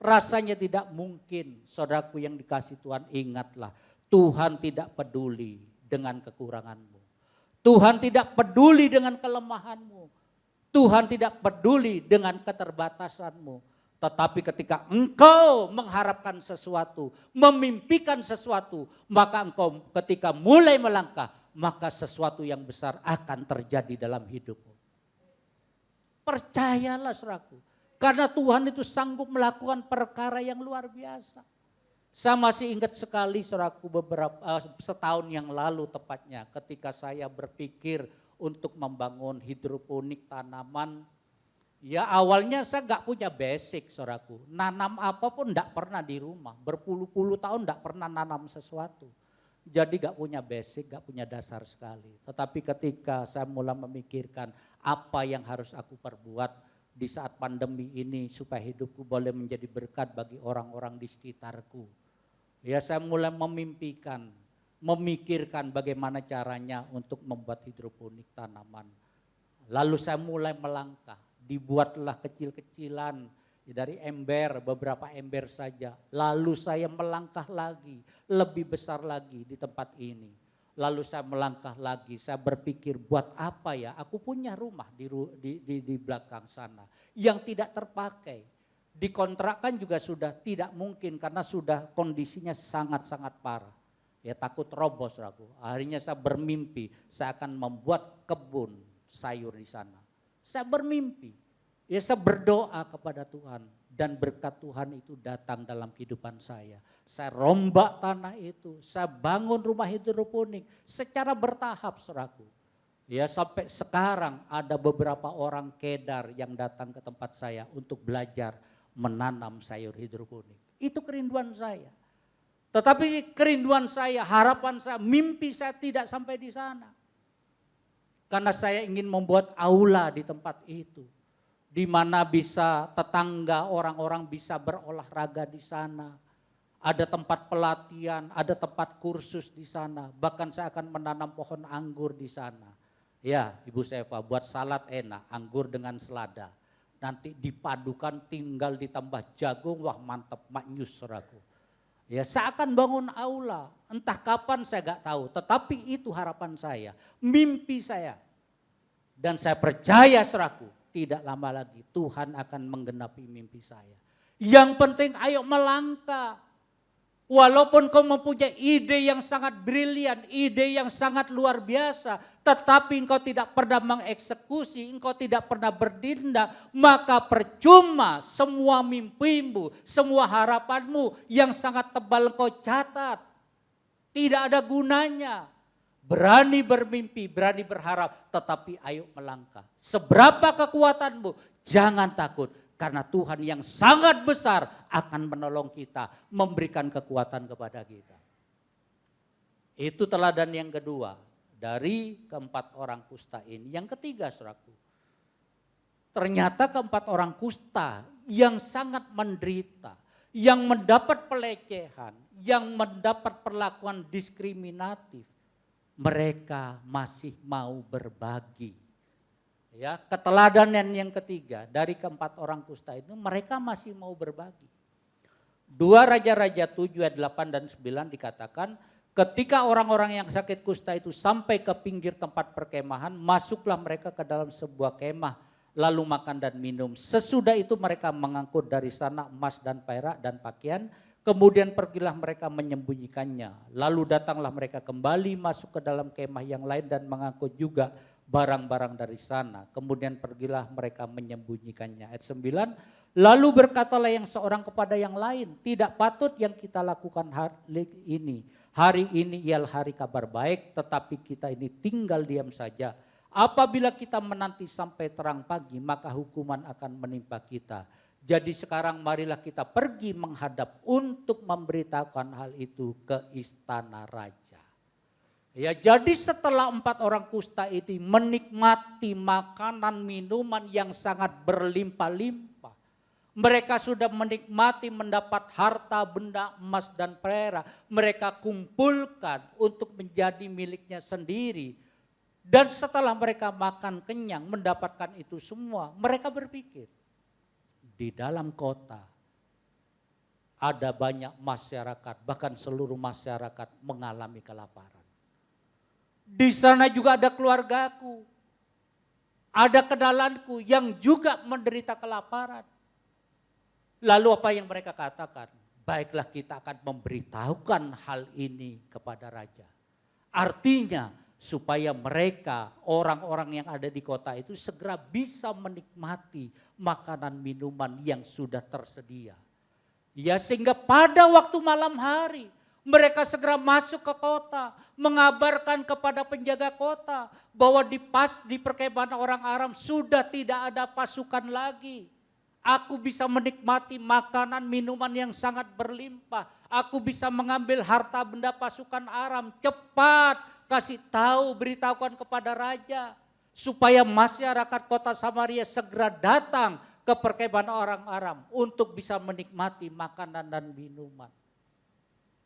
Rasanya tidak mungkin. Saudaraku yang dikasih Tuhan, ingatlah. Tuhan tidak peduli dengan kekuranganmu. Tuhan tidak peduli dengan kelemahanmu. Tuhan tidak peduli dengan keterbatasanmu. Tetapi ketika engkau mengharapkan sesuatu, memimpikan sesuatu, maka engkau ketika mulai melangkah, maka sesuatu yang besar akan terjadi dalam hidupmu. Percayalah saudaraku, karena Tuhan itu sanggup melakukan perkara yang luar biasa. Saya masih ingat sekali saudaraku setahun yang lalu tepatnya ketika saya berpikir untuk membangun hidroponik tanaman. Ya awalnya saya gak punya basic saudaraku, nanam apapun gak pernah di rumah, berpuluh-puluh tahun gak pernah nanam sesuatu. Jadi gak punya basic, gak punya dasar sekali. Tetapi ketika saya mulai memikirkan apa yang harus aku perbuat di saat pandemi ini supaya hidupku boleh menjadi berkat bagi orang-orang di sekitarku. Ya saya mulai memikirkan bagaimana caranya untuk membuat hidroponik tanaman. Lalu saya mulai melangkah, dibuatlah kecil-kecilan dari ember, beberapa ember saja. Lalu saya melangkah lagi, lebih besar lagi di tempat ini. Lalu saya melangkah lagi, saya berpikir buat apa ya, aku punya rumah di belakang sana yang tidak terpakai. Dikontrakkan juga sudah tidak mungkin karena sudah kondisinya sangat-sangat parah. Ya takut roboh saudaraku. Akhirnya saya bermimpi, saya akan membuat kebun sayur di sana. Saya bermimpi. Ya saya berdoa kepada Tuhan dan berkat Tuhan itu datang dalam kehidupan saya. Saya rombak tanah itu, saya bangun rumah hidroponik secara bertahap saudaraku. Ya sampai sekarang ada beberapa orang Kedar yang datang ke tempat saya untuk belajar menanam sayur hidroponik. Itu kerinduan saya. Tetapi kerinduan saya, harapan saya, mimpi saya tidak sampai di sana. Karena saya ingin membuat aula di tempat itu. Di mana bisa tetangga orang-orang bisa berolahraga di sana. Ada tempat pelatihan, ada tempat kursus di sana. Bahkan saya akan menanam pohon anggur di sana. Ya Ibu Seva buat salad enak, anggur dengan selada. Nanti dipadukan tinggal ditambah jagung, wah mantap maknyus saudaraku. Ya saya akan bangun aula, entah kapan saya gak tahu. Tetapi itu harapan saya, mimpi saya. Dan saya percaya saudaraku, tidak lama lagi Tuhan akan menggenapi mimpi saya. Yang penting ayo melangkah. Walaupun kau mempunyai ide yang sangat brilian, ide yang sangat luar biasa, tetapi engkau tidak pernah mengeksekusi, engkau tidak pernah bertindak, maka percuma semua mimpimu, semua harapanmu yang sangat tebal engkau catat. Tidak ada gunanya. Berani bermimpi, berani berharap, tetapi ayo melangkah. Seberapa kekuatanmu, jangan takut. Karena Tuhan yang sangat besar akan menolong kita, memberikan kekuatan kepada kita. Itu teladan yang kedua dari keempat orang kusta ini. Yang ketiga saudaraku, ternyata keempat orang kusta yang sangat menderita, yang mendapat pelecehan, yang mendapat perlakuan diskriminatif, mereka masih mau berbagi. Ya, keteladanan yang ketiga dari keempat orang kusta itu mereka masih mau berbagi. 2 Raja-Raja 7 ayat 8 dan 9 dikatakan ketika orang-orang yang sakit kusta itu sampai ke pinggir tempat perkemahan, masuklah mereka ke dalam sebuah kemah. lalu makan dan minum. Sesudah itu mereka mengangkut dari sana emas dan perak dan pakaian. Kemudian pergilah mereka menyembunyikannya. Lalu datanglah mereka kembali masuk ke dalam kemah yang lain dan mengangkut juga barang-barang dari sana. Kemudian pergilah mereka menyembunyikannya. Ayat 9, lalu berkatalah yang seorang kepada yang lain, tidak patut yang kita lakukan hari ini. Hari ini ialah hari kabar baik, tetapi kita ini tinggal diam saja. Apabila kita menanti sampai terang pagi, maka hukuman akan menimpa kita. Jadi sekarang marilah kita pergi menghadap untuk memberitahukan hal itu ke istana raja. Ya, jadi setelah 4 orang kusta ini menikmati makanan minuman yang sangat berlimpah-limpah. Mereka sudah menikmati mendapat harta benda emas dan perak. Mereka kumpulkan untuk menjadi miliknya sendiri. Dan setelah mereka makan kenyang mendapatkan itu semua, mereka berpikir, di dalam kota ada banyak masyarakat, bahkan seluruh masyarakat mengalami kelaparan. Di sana juga ada keluargaku, ada kenalanku yang juga menderita kelaparan. Lalu apa yang mereka katakan? Baiklah, kita akan memberitahukan hal ini kepada raja. Artinya supaya mereka, orang-orang yang ada di kota itu segera bisa menikmati makanan minuman yang sudah tersedia. Ya, sehingga pada waktu malam hari mereka segera masuk ke kota, mengabarkan kepada penjaga kota bahwa di perkemahan orang Aram sudah tidak ada pasukan lagi. Aku bisa menikmati makanan minuman yang sangat berlimpah. Aku bisa mengambil harta benda pasukan Aram. Cepat kasih tahu, beritahukan kepada raja supaya masyarakat kota Samaria segera datang ke perkemahan orang Aram untuk bisa menikmati makanan dan minuman.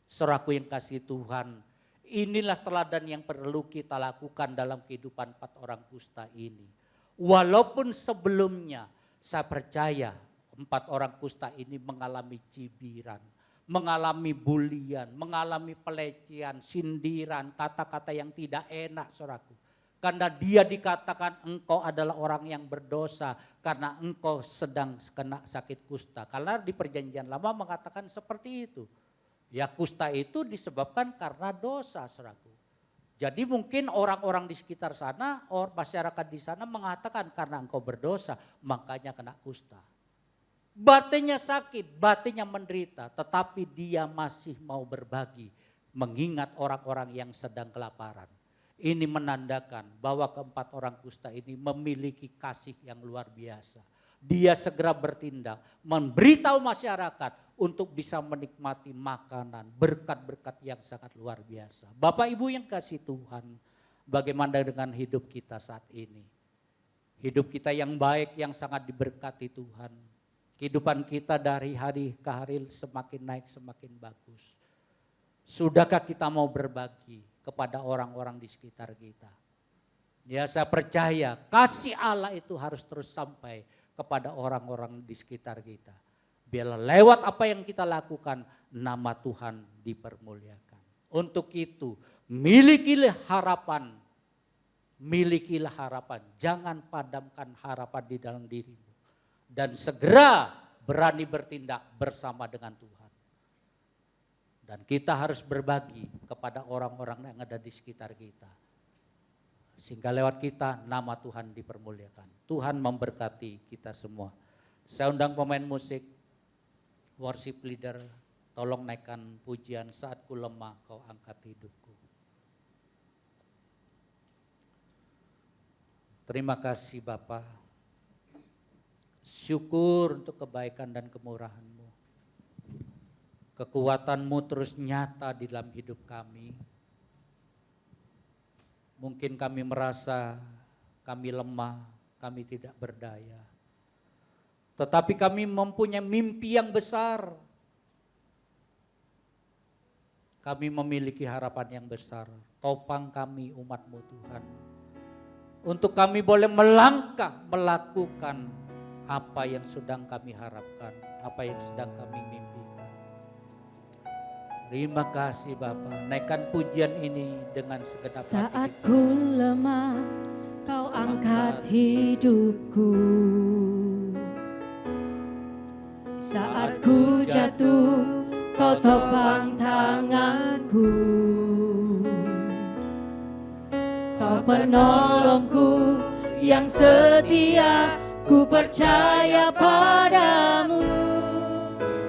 Saudaraku yang kasih Tuhan, inilah teladan yang perlu kita lakukan dalam kehidupan 4 orang kusta ini. Walaupun sebelumnya saya percaya 4 orang kusta ini mengalami cibiran, mengalami bulian, mengalami pelecehan, sindiran, kata-kata yang tidak enak, saudaraku. Karena dia dikatakan engkau adalah orang yang berdosa karena engkau sedang kena sakit kusta. Karena di perjanjian lama mengatakan seperti itu. Ya, kusta itu disebabkan karena dosa, saudaraku. Jadi mungkin orang-orang di sekitar sana, masyarakat di sana mengatakan karena engkau berdosa makanya kena kusta. Batinnya sakit, batinnya menderita, tetapi dia masih mau berbagi, mengingat orang-orang yang sedang kelaparan. Ini menandakan bahwa 4 orang kusta ini memiliki kasih yang luar biasa. Dia segera bertindak, memberitahu masyarakat untuk bisa menikmati makanan, berkat-berkat yang sangat luar biasa. Bapak Ibu yang kasih Tuhan, bagaimana dengan hidup kita saat ini? Hidup kita yang baik, yang sangat diberkati Tuhan. Kehidupan kita dari hari ke hari semakin naik, semakin bagus. Sudahkah kita mau berbagi kepada orang-orang di sekitar kita? Ya, saya percaya kasih Allah itu harus terus sampai kepada orang-orang di sekitar kita. Biarlah lewat apa yang kita lakukan, nama Tuhan dipermuliakan. Untuk itu, milikilah harapan. Milikilah harapan. Jangan padamkan harapan di dalam dirimu. Dan segera berani bertindak bersama dengan Tuhan. Dan kita harus berbagi kepada orang-orang yang ada di sekitar kita. Sehingga lewat kita nama Tuhan dipermuliakan. Tuhan memberkati kita semua. Saya undang pemain musik, worship leader, tolong naikkan pujian Saat Ku Lemah Kau Angkat Hidupku. Terima kasih Bapa. Syukur untuk kebaikan dan kemurahan-Mu. Kekuatan-Mu terus nyata di dalam hidup kami. Mungkin kami merasa kami lemah, kami tidak berdaya. Tetapi kami mempunyai mimpi yang besar. Kami memiliki harapan yang besar. Topang kami umat-Mu Tuhan. Untuk kami boleh melangkah, melakukan apa yang sedang kami harapkan, apa yang sedang kami mimpikan. Terima kasih Bapa. Naikkan pujian ini dengan segenap hati. Saat ku lemah, Kau angkat hidupku. Saat ku jatuh, kau topang tanganku. Kau penolongku yang setia, ku percaya padamu.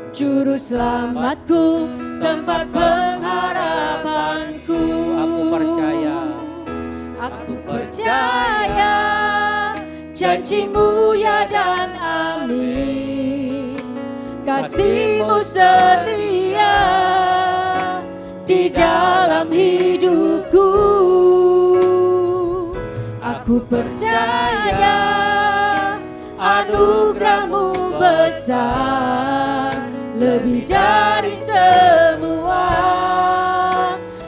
Juru selamatku, tempat pengharapanku. Aku percaya, aku percaya, janji-Mu ya dan amin. Kasih-Mu setia di dalam hidupku. Aku percaya anugerah-Mu besar, lebih dari semua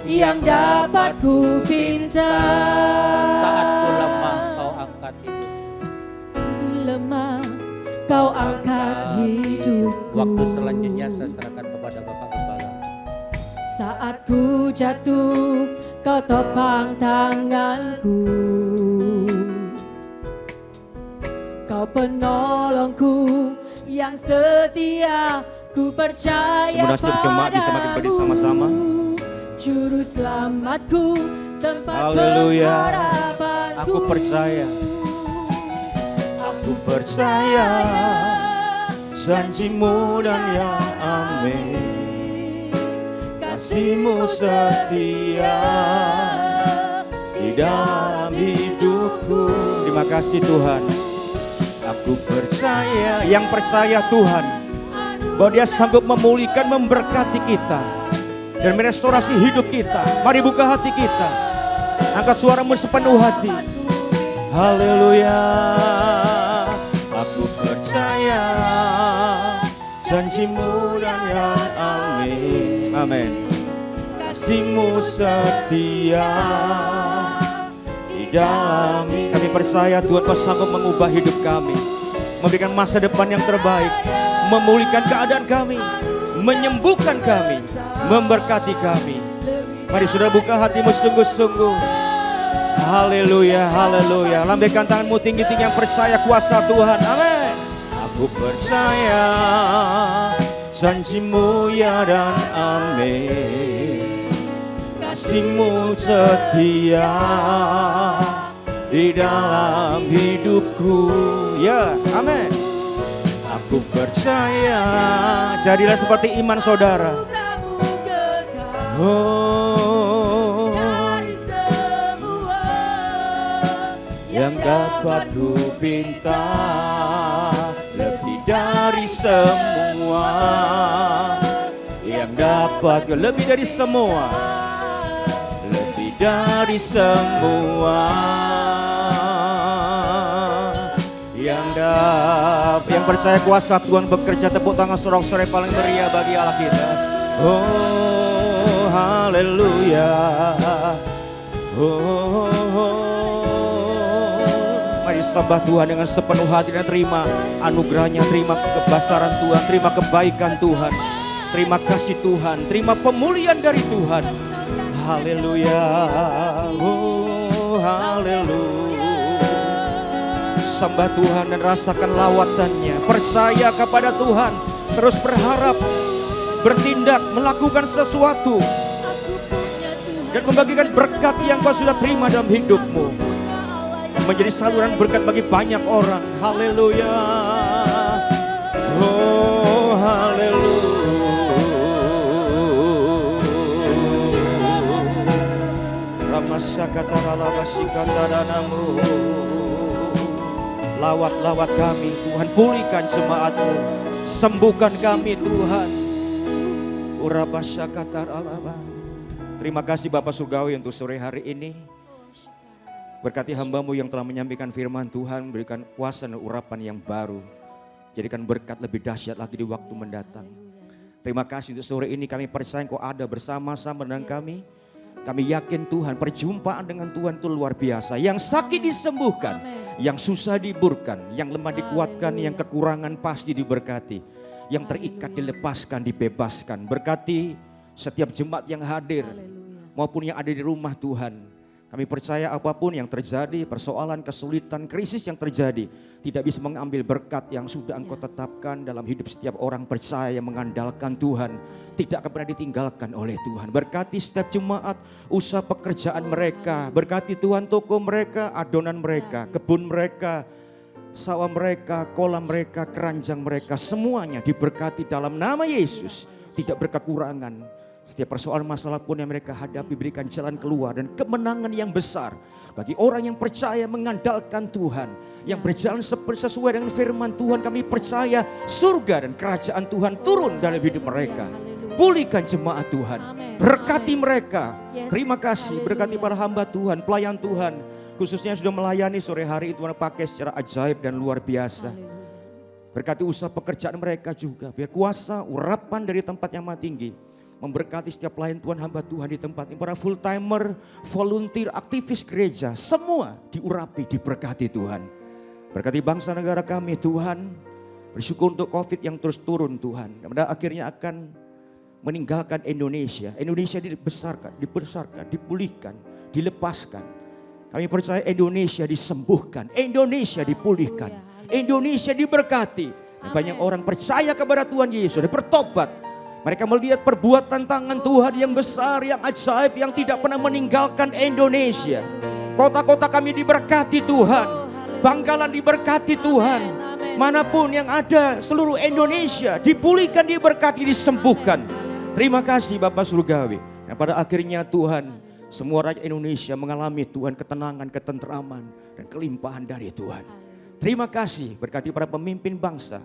yang dapat ku pinta. saat ku lemah kau angkat hidup. Lemah kau angkat hidupku. Waktu selanjutnya saya serahkan kepada Bapak Gembala. Saat ku jatuh, kau topang tanganku. Kau penolongku yang setia, ku percaya Semua nasib jemaat bisa makin berdiri sama-sama. Juru selamatku, tempat Haleluya. pengharapanku. Aku percaya, aku percaya janji-Mu dan ya amin. Kasih-Mu setia di dalam hidupku. Terima kasih Tuhan. Aku percaya, yang percaya Tuhan bahwa Dia sanggup memulihkan, memberkati kita dan merestorasi hidup kita. Mari buka hati kita, angkat suaramu sepenuh hati. Haleluya. Aku percaya janji-Mu dan ya amin. Amin. Kasih-Mu setia di dalam. Kami percaya Tuhan Kau sanggup mengubah hidup kami, memberikan masa depan yang terbaik, memulihkan keadaan kami, menyembuhkan kami, memberkati kami. Mari saudara buka hatimu sungguh-sungguh. Haleluya, haleluya. Lambaikan tanganmu tinggi-tinggi yang percaya kuasa Tuhan. Amin. Aku percaya janji-Mu ya dan amin. Kasih-Mu setia di dalam hidupku. Ya, amin. Aku percaya. Jadilah seperti iman saudara. Oh, yang dapat ku pinta, lebih dari semua yang dapat, lebih dari semua, lebih dari semua yang percaya kuasa Tuhan bekerja. Tepuk tangan sorak-sorai paling meriah bagi Allah kita. Oh, haleluya. Mari sembah Tuhan dengan sepenuh hati dan terima anugerahnya, terima kebesaran Tuhan, terima kebaikan Tuhan, terima kasih Tuhan, terima pemulihan dari Tuhan. Haleluya. Oh, haleluya. Sembah Tuhan dan rasakan lawatannya. Percaya kepada Tuhan, terus berharap, bertindak, melakukan sesuatu dan membagikan berkat yang kau sudah terima dalam hidupmu, menjadi saluran berkat bagi banyak orang. Haleluya. Oh, haleluya. Ramasakataralabasikandaranamu. Lawat-lawat kami Tuhan, pulihkan jemaat-Mu, sembuhkan kami Tuhan. Urabasyakataralaba. Terima kasih Bapak Surgawi untuk sore hari ini. Berkati hamba-Mu yang telah menyampaikan firman Tuhan, berikan kuasa dan urapan yang baru. Jadikan berkat lebih dahsyat lagi di waktu mendatang. Terima kasih untuk sore ini, kami percaya Kau ada bersama-sama dengan kami. Kami yakin Tuhan, perjumpaan dengan Tuhan itu luar biasa. Yang sakit disembuhkan, yang susah dihiburkan, yang lemah dikuatkan, yang kekurangan pasti diberkati. Yang terikat dilepaskan, dibebaskan. Berkati setiap jemaat yang hadir maupun yang ada di rumah Tuhan. Kami percaya apapun yang terjadi, persoalan, kesulitan, krisis yang terjadi, tidak bisa mengambil berkat yang sudah Engkau tetapkan dalam hidup setiap orang percaya yang mengandalkan Tuhan. Tidak akan pernah ditinggalkan oleh Tuhan. Berkati setiap jemaat, usaha pekerjaan mereka. Berkati Tuhan toko mereka, adonan mereka, kebun mereka, sawah mereka, kolam mereka, keranjang mereka. Semuanya diberkati dalam nama Yesus. Tidak berkekurangan. Setiap persoalan masalah pun yang mereka hadapi, berikan jalan keluar dan kemenangan yang besar bagi orang yang percaya mengandalkan Tuhan, yang berjalan sesuai dengan firman Tuhan. Kami percaya surga dan kerajaan Tuhan turun dalam hidup mereka. Pulihkan jemaat Tuhan, berkati mereka. Terima kasih, berkati para hamba Tuhan, pelayan Tuhan, khususnya yang sudah melayani sore hari, Tuhan pakai secara ajaib dan luar biasa. Berkati usaha pekerjaan mereka juga, biar kuasa urapan dari tempat yang maha tinggi memberkati setiap pelayan Tuhan, hamba Tuhan di tempat ini. Para full timer, volunteer, aktivis gereja, semua diurapi, diberkati Tuhan. Berkati bangsa negara kami Tuhan. Bersyukur untuk COVID yang terus turun Tuhan. Dan pada akhirnya akan meninggalkan Indonesia. Indonesia dibesarkan, dipulihkan, dilepaskan. Kami percaya Indonesia disembuhkan, Indonesia dipulihkan, Indonesia diberkati. Dan banyak orang percaya kepada Tuhan Yesus dan bertobat. Mereka melihat perbuatan tangan Tuhan yang besar, yang ajaib, yang tidak pernah meninggalkan Indonesia. Kota-kota kami diberkati Tuhan. Bangkalan diberkati Tuhan. Manapun yang ada seluruh Indonesia dipulihkan, diberkati, disembuhkan. Terima kasih Bapak Surgawi. Dan pada akhirnya Tuhan, semua rakyat Indonesia mengalami Tuhan ketenangan, ketenteraman, dan kelimpahan dari Tuhan. Terima kasih berkati para pemimpin bangsa.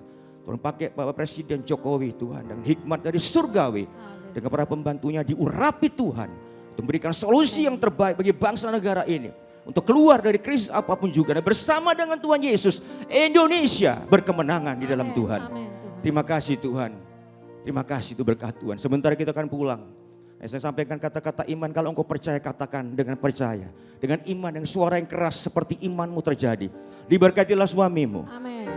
Tuhan pakai Bapak Presiden Jokowi Tuhan dengan hikmat dari surgawi. Dengan para pembantunya diurapi Tuhan. Untuk memberikan solusi yang terbaik bagi bangsa negara ini. Untuk keluar dari krisis apapun juga. Dan bersama dengan Tuhan Yesus, Indonesia berkemenangan di dalam Tuhan. Terima kasih Tuhan. Terima kasih itu berkat Tuhan. Sebentar kita akan pulang. Saya sampaikan kata-kata iman, kalau engkau percaya katakan dengan percaya. Dengan iman yang suara yang keras seperti imanmu terjadi. Diberkatilah suamimu.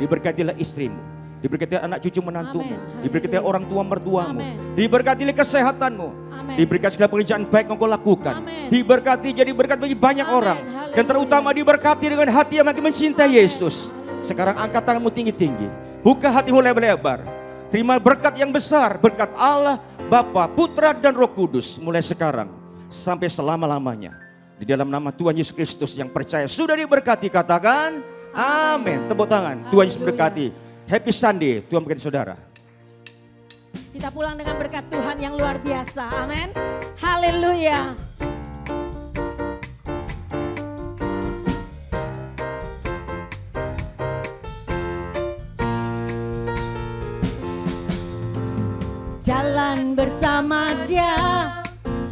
Diberkatilah istrimu. Diberkati anak cucu menantumu, diberkati orang tua mertuamu, diberkati kesehatanmu, diberkati segala pekerjaan baik yang kau lakukan, diberkati jadi berkat bagi banyak orang, dan terutama diberkati dengan hati yang makin mencintai Yesus. Sekarang angkat tanganmu tinggi-tinggi, buka hatimu lebar-lebar, terima berkat yang besar, berkat Allah, Bapa, Putra dan Roh Kudus mulai sekarang sampai selama-lamanya. Di dalam nama Tuhan Yesus Kristus yang percaya sudah diberkati, katakan amin. Tepuk tangan, Tuhan Yesus berkati. Happy Sunday, Tuhan berkati saudara. Kita pulang dengan berkat Tuhan yang luar biasa, amin. Haleluya. Jalan bersama Dia,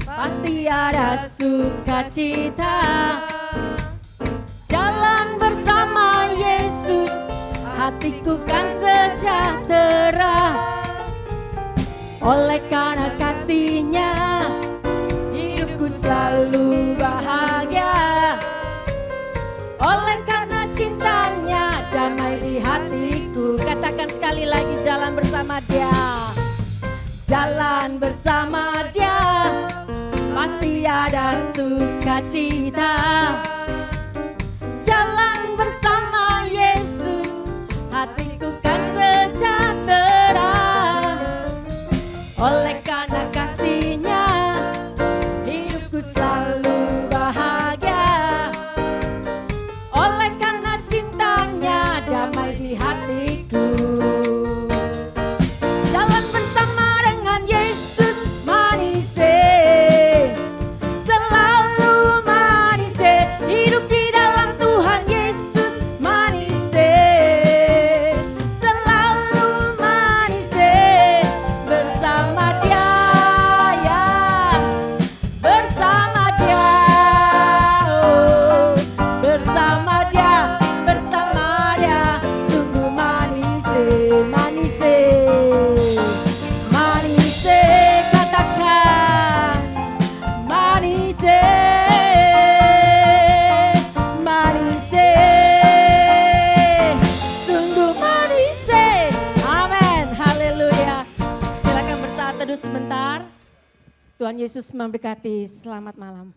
pasti ada sukacita. Jalan bersama Yesus, hatiku kan sejahtera. Oleh karena kasih-Nya, hidupku selalu bahagia. Oleh karena cintanya, damai di hatiku. Katakan sekali lagi, jalan bersama Dia. Jalan bersama Dia, pasti ada sukacita. Jalan bersama Yesus, hatiku kan sejahtera. Oleh karena kasih-Nya, hidupku selalu bahagia. Oleh karena cintanya, damai di hatiku. Jalan bersama dengan Yesus manis, selalu manis. Hidup di dalam Tuhan Yesus manis, selalu manis. Bersama Dia, ya, bersama Dia, oh, bersama Dia, sungguh manis, manis, manis. Katakan manis, manis, sungguh manis. Amin, haleluya. Silakan bersaat teduh sebentar. Tuhan Yesus memberkati. Selamat malam.